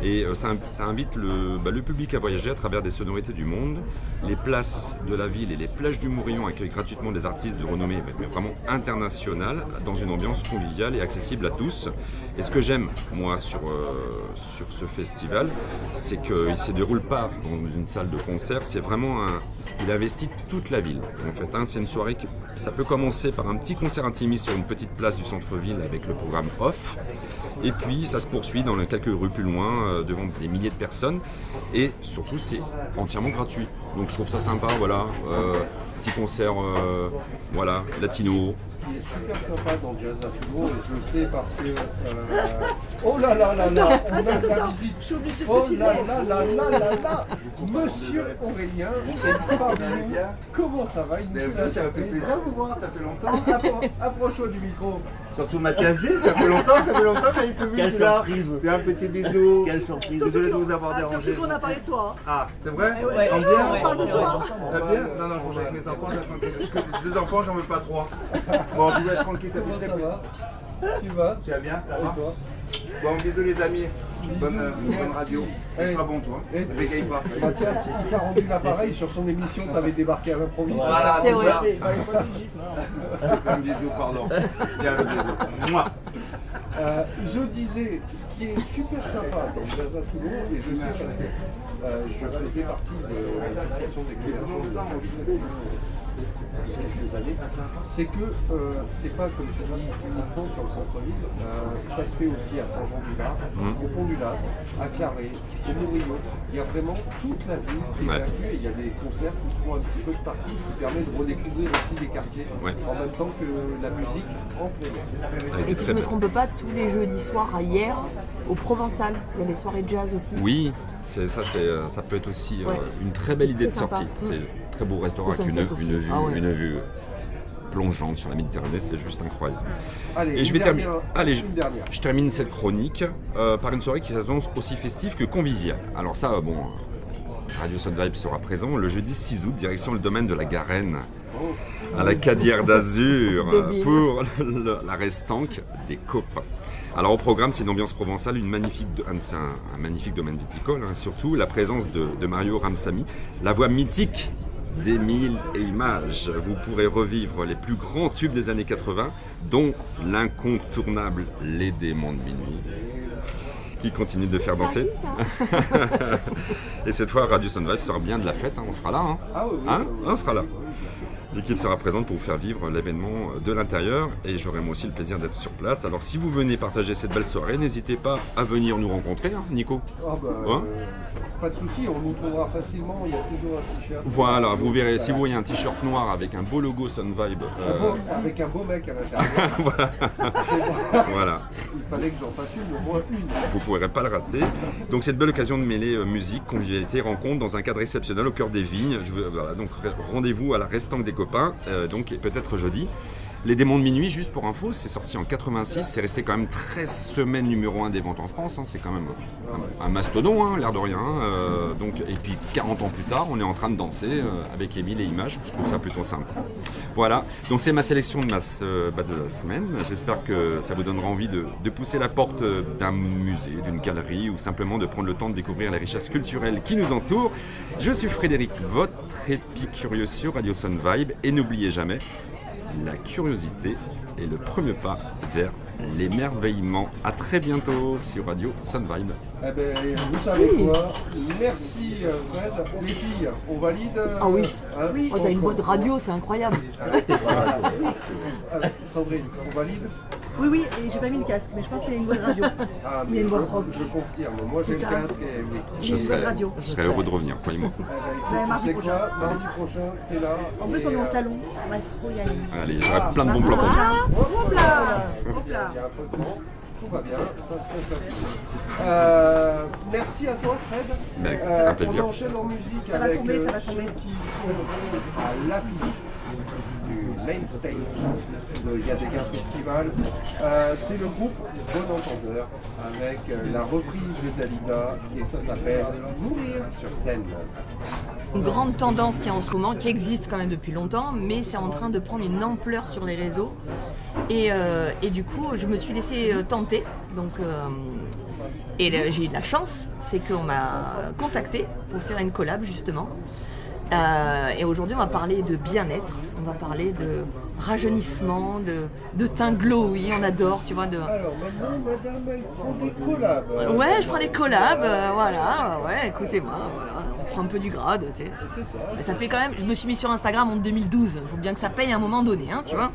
Et ça invite le public à voyager à travers des sonorités du monde. Les places de la ville et les plages du Mourillon accueillent gratuitement des artistes de renommée mais vraiment internationale, dans une ambiance conviviale et accessible à tous. Et ce que j'aime, moi, sur ce festival, c'est qu'il ne se déroule pas dans une salle de concert, c'est vraiment il investit toute la ville. En fait, c'est une soirée ça peut commencer par un petit concert intimiste sur une petite place du centre-ville avec le programme Off. Et puis ça se poursuit dans quelques rues plus loin, devant des milliers de personnes. Et surtout, c'est entièrement gratuit. Donc je trouve ça sympa, voilà. Petit concert, voilà, latino. Ce qui est super sympa dans le jazz à Toulon, et je le sais parce que. Oh là là là là, on a de la visite. Oh là là là là là là, Monsieur Aurélien est parmi nous. Comment ça va? Ça fait plaisir de vous voir, ça fait longtemps. Approche-toi du micro. Surtout Mathias D, ça fait longtemps que j'avais plus vu Quelle celui-là. surprise. Fais un petit bisou. Quelle surprise. Désolé de vous avoir dérangé. Surtout qu'on a parlé de toi. Ah, c'est vrai? Ouais. Tant bien. On parle de toi. T'as bien? Non, non, je mange avec mes enfants, j'attends que 2 enfants, j'en veux pas 3. Bon, je vais être tranquille, ça fait Comment très ça plaisir. va? Tu vas? Tu vas bien? Ça Et va? toi? Bon, bisous les amis. Bonne radio. Tu seras bon, toi. Et- Ne bégaye pas. Mathias, il t'a rendu l'appareil sur son émission, t'avais débarqué à l'improviste. Voilà, C'est c'est vrai. ça. Un bisou, pardon. Tiens, le bisou. Moi. Je disais, ce qui est super sympa dans Jazz à Toulon, et je sais parce que je faisais partie de l'association des créations quelques années, c'est que c'est pas comme tu dis uniquement sur le centre-ville, ça se fait aussi à Saint-Jean-du-Var, au Pont du Las, à Claré, au Murillo. Il y a vraiment toute la ville qui est Ouais. vaincue et il y a des concerts qui se font un petit peu de partout, ce qui permet de redécouvrir aussi des quartiers Ouais. en même temps que la musique en plein air. Avec Et des si très je ne me belles- trompe pas, tous les jeudis soirs à hier, au Provençal, il y a les soirées jazz aussi. Oui, ça peut être aussi Ouais. une très belle idée de C'est sympa. sortie. C'est un très beau restaurant Au avec Sunset aussi. Ah ouais. une vue plongeante sur la Méditerranée, c'est juste incroyable. Allez, Et je une vais terminer. dernière- Allez, une dernière. je termine cette chronique par une soirée qui s'annonce aussi festive que conviviale. Alors ça, bon, Radio Sun Vibe sera présent le jeudi 6 août, direction le domaine de la Garenne, à la Cadière d'Azur, pour la restanque des copains. Alors au programme, c'est une ambiance provençale, c'est un magnifique domaine viticole, hein, surtout la présence de Mario Ramsamy, la voix mythique d'Émile et Images. Vous pourrez revivre les plus grands tubes des années 80, dont l'incontournable Les Démons de minuit, qui continue de faire danser. Et cette fois, Radio Sun Vibe sera bien de la fête, hein, on sera là. Hein. Ah oui, oui, Hein oui, oui. On sera là. L'équipe sera présente pour vous faire vivre l'événement de l'intérieur et j'aurai moi aussi le plaisir d'être sur place. Alors si vous venez partager cette belle soirée, n'hésitez pas à venir nous rencontrer, hein, Nico. Ah bah, Hein pas de souci, on nous trouvera facilement, il y a toujours un t-shirt. Voilà, vous verrez, si vous voyez un t-shirt noir avec un beau logo Sun Vibe, Avec un beau mec à l'intérieur. C'est bon. voilà, Il fallait que j'en fasse une, au moins une. vous ne pourrez pas le rater. Donc c'est une belle occasion de mêler musique, convivialité, rencontre dans un cadre exceptionnel au cœur des vignes. Voilà, donc rendez-vous à la Restanque des copains, donc peut-être jeudi. Les Démons de minuit, juste pour info, c'est sorti en 86, c'est resté quand même 13 semaines numéro 1 des ventes en France, hein, c'est quand même un mastodon, hein, l'air de rien. Donc, et puis 40 ans plus tard, on est en train de danser avec Émile et Images, je trouve ça plutôt simple. Voilà, donc c'est ma sélection de la semaine, j'espère que ça vous donnera envie de pousser la porte d'un musée, d'une galerie ou simplement de prendre le temps de découvrir les richesses culturelles qui nous entourent. Je suis Frédéric, votre épicurieux sur Radio Sun Vibe et n'oubliez jamais, la curiosité est le premier pas vers l'émerveillement. À très bientôt sur Radio Sun Vibe. Eh ben, vous savez quoi? Merci Fred. Les filles, on valide Ah oui. hein, Oh, t'as une voix de radio, c'est incroyable. Sandrine, on valide? Oui, oui, et j'ai pas mis le casque, mais je pense qu'il y a une bonne radio. Ah, Il y mais a une voix rock. je confirme. Moi j'ai le C'est ça. casque et oui. Il y a une bonne radio. Je serais heureux de revenir, croyez-moi. Eh ben, écoute, Ouais, tu mardi sais prochain. quoi? Mardi prochain, t'es là. En plus, on est en salon. On va trop y aller. Allez, j'aurai plein de bons plans pour vous. Hop là. Il y a un peu de vent. Tout va bien, ça se passe bien. Merci à toi Fred. Mais c'est un plaisir. On enchaîne en musique Ça va avec tomber, ça va ceux tomber. qui sont à l'affiche du main stage de Yadega Festival. C'est le groupe Bon Entendeur avec la reprise de Dalida et ça s'appelle Mourir sur scène. Une grande tendance qui est en ce moment, qui existe quand même depuis longtemps, mais c'est en train de prendre une ampleur sur les réseaux. Et du coup, je me suis laissée tenter. Donc, j'ai eu de la chance, c'est qu'on m'a contacté pour faire une collab justement. Et aujourd'hui, on va parler de bien-être, on va parler de rajeunissement, de teint glowy, on adore, tu vois. Alors maintenant, madame, elle prend des collabs. Ouais, je prends des collabs, voilà, ouais, écoutez-moi, voilà, on prend un peu du grade, tu sais. C'est ça. Et ça fait quand même, je me suis mis sur Instagram en 2012, il faut bien que ça paye à un moment donné, hein, tu vois.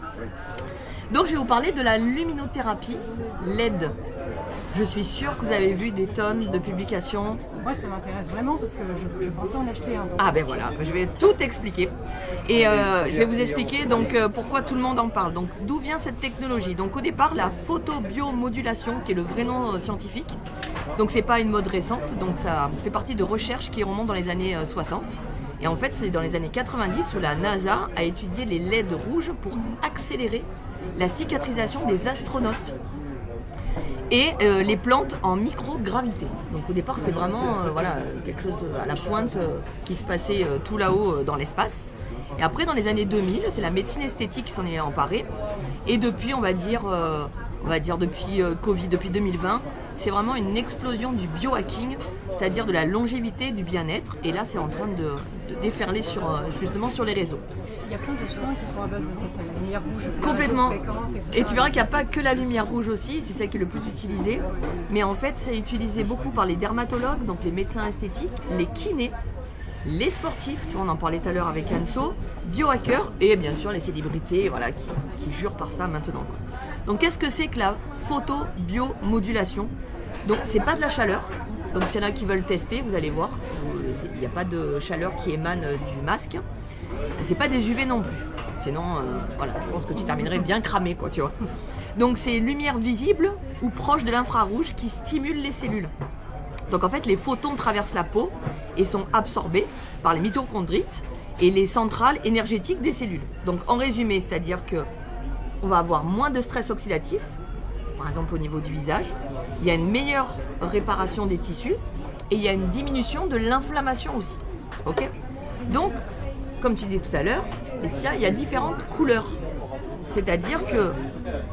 Donc je vais vous parler de la luminothérapie LED. Je suis sûre que vous avez vu des tonnes de publications. Moi, ça m'intéresse vraiment parce que je pensais en acheter un. Donc. Ah ben voilà, je vais tout expliquer. Et je vais vous expliquer donc pourquoi tout le monde en parle. Donc d'où vient cette technologie? Donc au départ, la photobiomodulation, qui est le vrai nom scientifique. Donc c'est pas une mode récente, donc ça fait partie de recherches qui remontent dans les années 60. Et en fait, c'est dans les années 90 où la NASA a étudié les LED rouges pour accélérer la cicatrisation des astronautes et les plantes en microgravité. Donc au départ, c'est vraiment voilà, quelque chose à la pointe qui se passait tout là-haut dans l'espace. Et après, dans les années 2000, c'est la médecine esthétique qui s'en est emparée. Et depuis, on va dire depuis Covid, depuis 2020, c'est vraiment une explosion du biohacking, c'est-à-dire de la longévité, du bien-être. Et là, c'est en train de déferler justement sur les réseaux. Il y a plein de soins qui sont à base de cette lumière rouge. Complètement. Fréquence, etc. Et tu verras qu'il n'y a pas que la lumière rouge aussi, c'est celle qui est le plus utilisée. Mais en fait, c'est utilisé beaucoup par les dermatologues, donc les médecins esthétiques, les kinés, les sportifs, tu vois, on en parlait tout à l'heure avec Anso, biohackers et bien sûr les célébrités voilà, qui jurent par ça maintenant, quoi. Donc qu'est-ce que c'est que la photobiomodulation? Donc c'est pas de la chaleur. Donc s'il y en a qui veulent tester, vous allez voir, il n'y a pas de chaleur qui émane du masque. C'est pas des UV non plus. Sinon, voilà, je pense que tu terminerais bien cramé, quoi, tu vois. Donc c'est lumière visible ou proche de l'infrarouge qui stimule les cellules. Donc en fait, les photons traversent la peau et sont absorbés par les mitochondrites et les centrales énergétiques des cellules. Donc en résumé, c'est-à-dire que on va avoir moins de stress oxydatif, par exemple au niveau du visage, il y a une meilleure réparation des tissus et il y a une diminution de l'inflammation aussi. Ok ? Donc, comme tu disais tout à l'heure, Laetitia, il y a différentes couleurs. C'est-à-dire que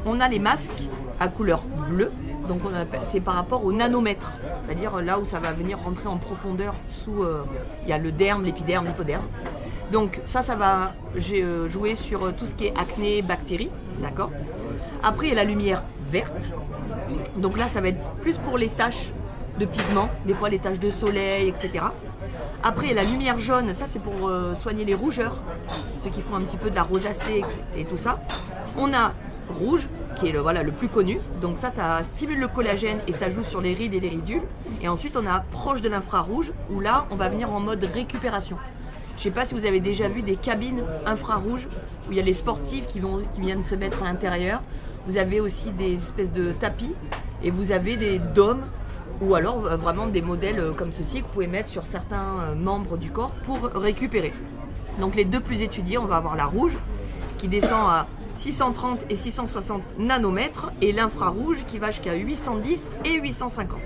on a les masques à couleur bleue, donc c'est par rapport au nanomètre, c'est-à-dire là où ça va venir rentrer en profondeur sous, il y a le derme, l'épiderme, l'hypoderme. Donc ça va jouer sur tout ce qui est acné, bactéries, d'accord. Après il y a la lumière verte, donc là ça va être plus pour les taches de pigments, des fois les taches de soleil, etc. Après il y a la lumière jaune, ça c'est pour soigner les rougeurs, ceux qui font un petit peu de la rosacée et tout ça. On a rouge, qui est le plus connu, donc ça stimule le collagène et ça joue sur les rides et les ridules. Et ensuite on a proche de l'infrarouge, où là on va venir en mode récupération. Je ne sais pas si vous avez déjà vu des cabines infrarouges où il y a les sportifs qui viennent se mettre à l'intérieur. Vous avez aussi des espèces de tapis et vous avez des dômes ou alors vraiment des modèles comme ceci que vous pouvez mettre sur certains membres du corps pour récupérer. Donc les deux plus étudiés, on va avoir la rouge qui descend à 630 et 660 nanomètres et l'infrarouge qui va jusqu'à 810 et 850.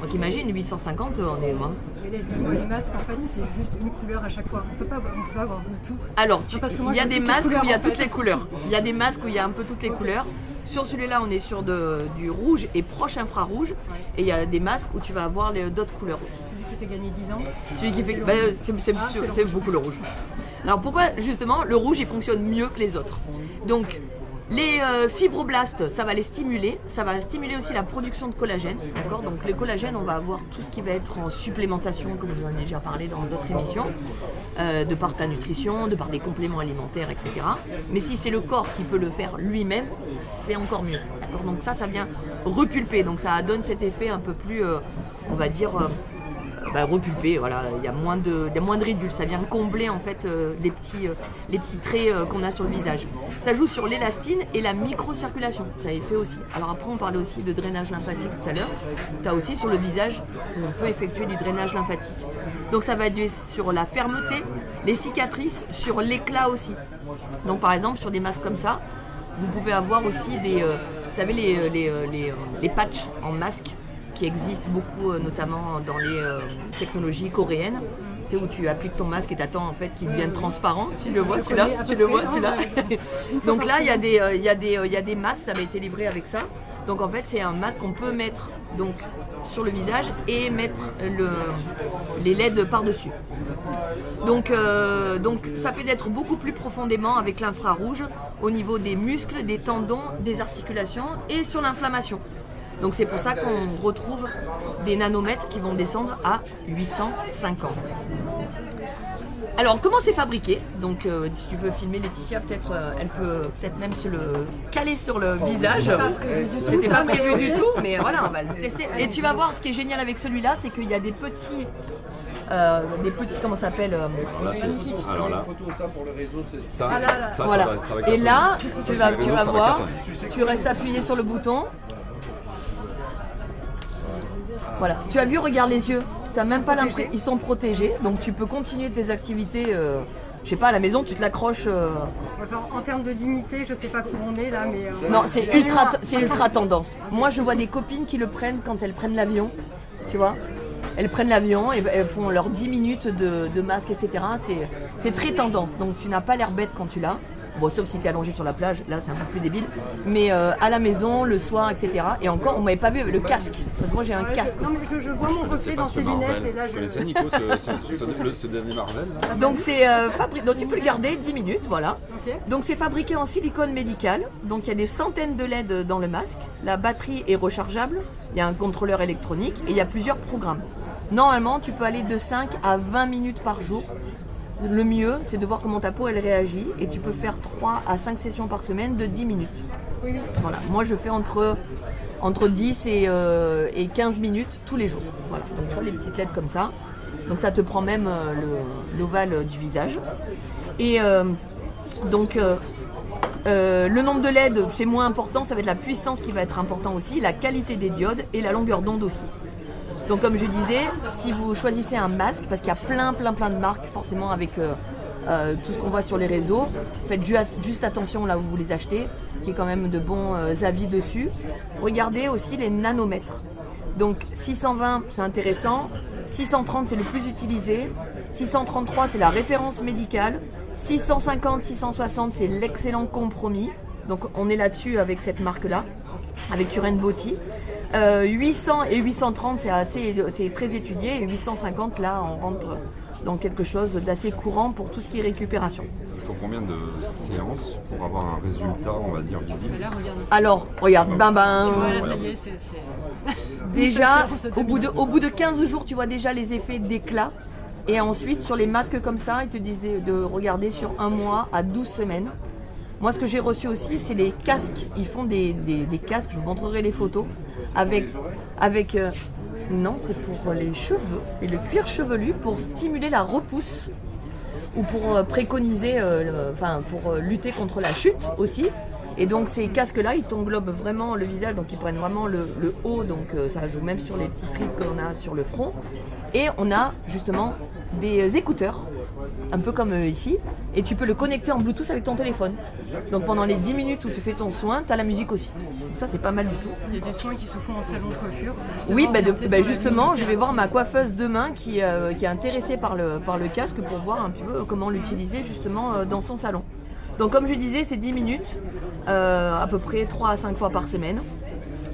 Donc imagine 850, on est loin. Mais excuse-moi, les masques, en fait, c'est juste une couleur à chaque fois. On peut pas avoir de tout. Alors, il y a des masques où il y a toutes les couleurs. Il y a des masques où il y a un peu toutes les couleurs. Sur celui-là, on est sur du rouge et proche infrarouge. Et il y a des masques où tu vas avoir d'autres couleurs aussi. Celui qui fait gagner 10 ans. Celui qui fait... c'est beaucoup le rouge. Alors pourquoi, justement, le rouge, il fonctionne mieux que les autres? Donc, les fibroblastes, ça va les stimuler. Ça va stimuler aussi la production de collagène. D'accord. Donc les collagènes, on va avoir tout ce qui va être en supplémentation, comme je vous en ai déjà parlé dans d'autres émissions, de par ta nutrition, de par des compléments alimentaires, etc. Mais si c'est le corps qui peut le faire lui-même, c'est encore mieux. D'accord. Donc ça vient repulper. Donc ça donne cet effet un peu plus, on va dire... repulpé, voilà, il y a moins de ridules, ça vient combler en fait les petits traits qu'on a sur le visage. Ça joue sur l'élastine et la microcirculation, ça y fait aussi. Alors après on parlait aussi de drainage lymphatique tout à l'heure, tu as aussi sur le visage, on peut effectuer du drainage lymphatique. Donc ça va être sur la fermeté, les cicatrices, sur l'éclat aussi. Donc par exemple sur des masques comme ça, vous pouvez avoir aussi des, vous savez les patchs en masque, qui existe beaucoup, notamment dans les technologies coréennes, tu sais, où tu appliques ton masque et t'attends en fait qu'il devienne transparent. Tu le vois celui-là, Donc là, il y a des masques, ça va été livré avec ça. Donc en fait, c'est un masque qu'on peut mettre donc sur le visage et mettre les LED par-dessus. Donc ça peut être beaucoup plus profondément avec l'infrarouge au niveau des muscles, des tendons, des articulations et sur l'inflammation. Donc c'est pour ça qu'on retrouve des nanomètres qui vont descendre à 850. Alors comment c'est fabriqué? Donc si tu veux filmer Laetitia, peut-être elle peut même se le caler sur le visage. C'était pas prévu du tout, mais voilà, on va le tester. Et tu vas voir, ce qui est génial avec celui-là, c'est qu'il y a des petits comment ça s'appelle Alors là, voilà. Et là, tu vas voir, tu restes appuyé sur le bouton. Voilà, tu as vu, regarde les yeux, tu n'as même pas l'impression, ils sont protégés, donc tu peux continuer tes activités, je sais pas, à la maison, tu te l'accroches. Enfin, en termes de dignité, je sais pas où on est là, mais... Non, c'est ultra tendance. Moi, je vois des copines qui le prennent quand elles prennent l'avion, tu vois. Elles prennent l'avion et elles font leurs 10 minutes de masque, etc. C'est très tendance, donc tu n'as pas l'air bête quand tu l'as. Bon, sauf si tu es allongé sur la plage, là c'est un peu plus débile. Mais à la maison, le soir, etc. Et encore, on m'avait pas vu avec le casque. Parce que moi j'ai un casque. Non, mais je vois mon reflet dans ses lunettes et là Je connaissais Nico, ce dernier Marvel. Là. Donc c'est donc tu peux le garder 10 minutes, voilà. Ok. Donc c'est fabriqué en silicone médical. Donc il y a des centaines de LED dans le masque. La batterie est rechargeable. Il y a un contrôleur électronique et il y a plusieurs programmes. Normalement, tu peux aller de 5 à 20 minutes par jour. Le mieux, c'est de voir comment ta peau elle réagit et tu peux faire 3 à 5 sessions par semaine de 10 minutes. Oui. Voilà. Moi, je fais entre 10 et 15 minutes tous les jours. Voilà. Donc tu vois les petites LED comme ça. Donc ça te prend même l'ovale du visage. Et donc le nombre de LED, c'est moins important, ça va être la puissance qui va être important aussi, la qualité des diodes et la longueur d'onde aussi. Donc comme je disais, si vous choisissez un masque, parce qu'il y a plein de marques forcément avec tout ce qu'on voit sur les réseaux, faites juste attention là où vous les achetez, qu'il y ait quand même de bons avis dessus. Regardez aussi les nanomètres. Donc 620 c'est intéressant, 630 c'est le plus utilisé, 633 c'est la référence médicale, 650, 660 c'est l'excellent compromis. Donc on est là-dessus avec cette marque-là, avec Uren Beauty. 800 et 830 c'est très étudié, et 850 là on rentre dans quelque chose d'assez courant pour tout ce qui est récupération. Il faut combien de séances pour avoir un résultat, on va dire, visible? Là, regarde. Alors, regarde, Voilà, ça y est, c'est... déjà, Une séance de au bout de 15 jours, tu vois déjà les effets d'éclat. Et ensuite, sur les masques comme ça, ils te disent de regarder sur 1 mois à 12 semaines. Moi, ce que j'ai reçu aussi, c'est les casques. Ils font des casques, je vous montrerai les photos, avec non, c'est pour les cheveux et le cuir chevelu pour stimuler la repousse ou pour préconiser, pour lutter contre la chute aussi. Et donc ces casques-là, ils t'englobent vraiment le visage, donc ils prennent vraiment le haut, donc ça joue même sur les petites rides qu'on a sur le front. Et on a justement des écouteurs, un peu comme ici, et tu peux le connecter en Bluetooth avec ton téléphone. Donc pendant les 10 minutes où tu fais ton soin, tu as la musique aussi. Donc ça, c'est pas mal du tout. Il y a des soins qui se font en salon de coiffure. Oui, orientés sur justement, la je vais voir ma coiffeuse demain qui est intéressée par le casque pour voir un peu comment l'utiliser justement dans son salon. Donc comme je disais, c'est 10 minutes, à peu près 3 à 5 fois par semaine.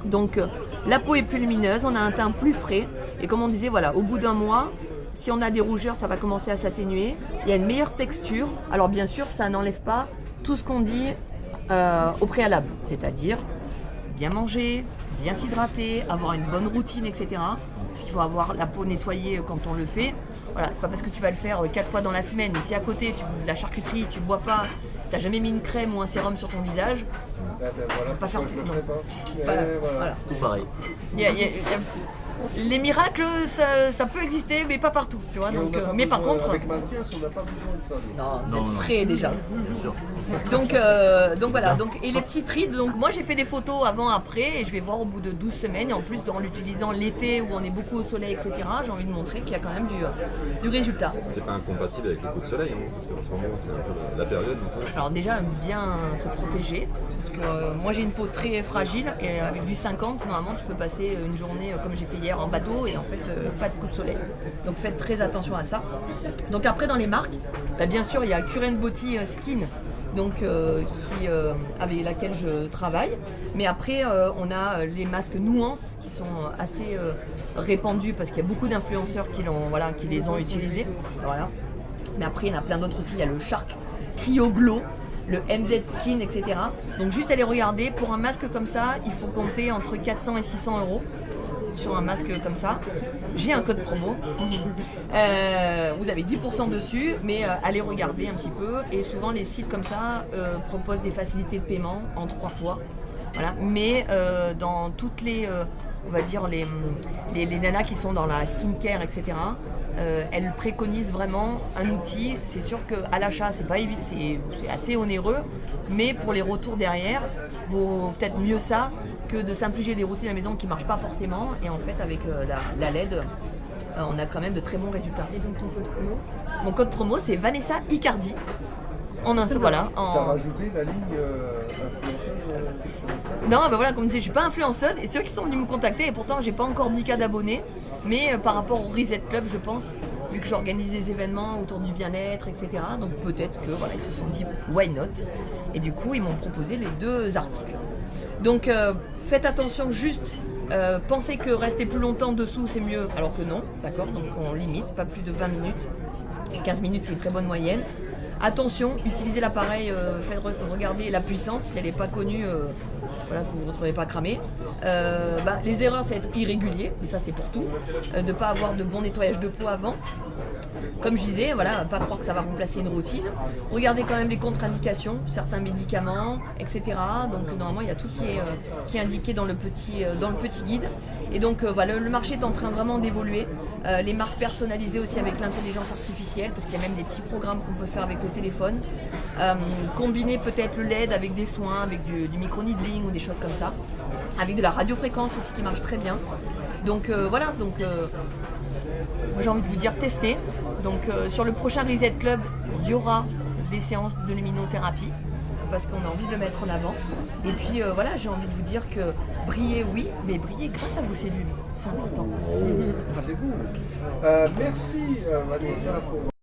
Donc la peau est plus lumineuse, on a un teint plus frais. Et comme on disait, voilà, au bout d'un mois, si on a des rougeurs, ça va commencer à s'atténuer. Il y a une meilleure texture. Alors bien sûr, ça n'enlève pas tout ce qu'on dit au préalable. C'est-à-dire bien manger, bien s'hydrater, avoir une bonne routine, etc. Parce qu'il faut avoir la peau nettoyée quand on le fait. Voilà, c'est pas parce que tu vas le faire 4 fois dans la semaine et si à côté tu bouffes de la charcuterie, tu bois pas, t'as jamais mis une crème ou un sérum sur ton visage, Voilà, ça va pas faire tout. je connais pas. Voilà, Voilà. voilà. Tout pareil. Les miracles, ça peut exister, mais pas partout, tu vois. Et on Donc, n'a pas mais par besoin- contre, Avec Mathias, on n'a pas besoin de ça. nous. non, vous Non, êtes non. frais déjà. Bien sûr. Donc voilà, et les petites rides, donc moi j'ai fait des photos avant-après et je vais voir au bout de 12 semaines et en plus en l'utilisant l'été où on est beaucoup au soleil, etc., j'ai envie de montrer qu'il y a quand même du résultat. C'est pas incompatible avec les coups de soleil, hein, parce qu'en ce moment c'est un peu la période. mais ça. Alors déjà bien se protéger, parce que moi j'ai une peau très fragile et avec du 50, normalement tu peux passer une journée comme j'ai fait hier en bateau et en fait pas de coup de soleil. Donc faites très attention à ça. Donc après dans les marques, bien sûr il y a Uren Beauty Skin, donc avec laquelle je travaille. Mais après on a les masques Nuance qui sont assez répandus parce qu'il y a beaucoup d'influenceurs qui les ont utilisés. Voilà. Mais après il y en a plein d'autres aussi, il y a le Shark Cryo Glow, le MZ Skin, etc. Donc juste aller regarder, pour un masque comme ça, il faut compter entre 400 et 600 € sur un masque comme ça. J'ai un code promo. Vous avez 10% dessus, mais allez regarder un petit peu. Et souvent les sites comme ça proposent des facilités de paiement en 3 fois. Voilà. Mais dans toutes les, on va dire les nanas qui sont dans la skincare, etc., elles préconisent vraiment un outil. C'est sûr qu'à l'achat, c'est assez onéreux, mais pour les retours derrière, vaut peut-être mieux ça que de s'infliger des routines à la maison qui ne marchent pas forcément. Et en fait, avec la LED, on a quand même de très bons résultats. Et donc ton code promo? Mon code promo, c'est Vanessa Icardi. Voilà. T'as rajouté la ligne influenceuse Non, voilà, comme je disais, je suis pas influenceuse et ceux qui sont venus me contacter, et pourtant j'ai pas encore 10 000 d'abonnés, mais par rapport au Reset Club, je pense vu que j'organise des événements autour du bien-être, etc. Donc peut-être que voilà, ils se sont dit why not, et du coup ils m'ont proposé les 2 articles. Donc faites attention, juste pensez que rester plus longtemps dessous c'est mieux, alors que non, d'accord, donc on limite, pas plus de 20 minutes, 15 minutes c'est une très bonne moyenne. Attention, utilisez l'appareil, faites regarder la puissance, si elle n'est pas connue, voilà, que vous ne vous retrouvez pas cramé. Les erreurs, c'est être irrégulier, mais ça c'est pour tout. De ne pas avoir de bon nettoyage de peau avant. Comme je disais, voilà, pas croire que ça va remplacer une routine. Regardez quand même les contre-indications, certains médicaments, etc. Donc normalement, il y a tout qui est indiqué dans le petit guide. Et donc le marché est en train vraiment d'évoluer. Les marques personnalisées aussi avec l'intelligence artificielle, parce qu'il y a même des petits programmes qu'on peut faire avec le téléphone. Combiner peut-être le LED avec des soins, avec du micro-needling ou des choses comme ça. Avec de la radiofréquence aussi qui marche très bien. Donc voilà, j'ai envie de vous dire testez. Donc sur le prochain Reset Club, il y aura des séances de luminothérapie parce qu'on a envie de le mettre en avant. Et puis voilà, j'ai envie de vous dire que brillez, oui, mais brillez grâce à vos cellules. C'est important. C'est vous. Merci Vanessa pour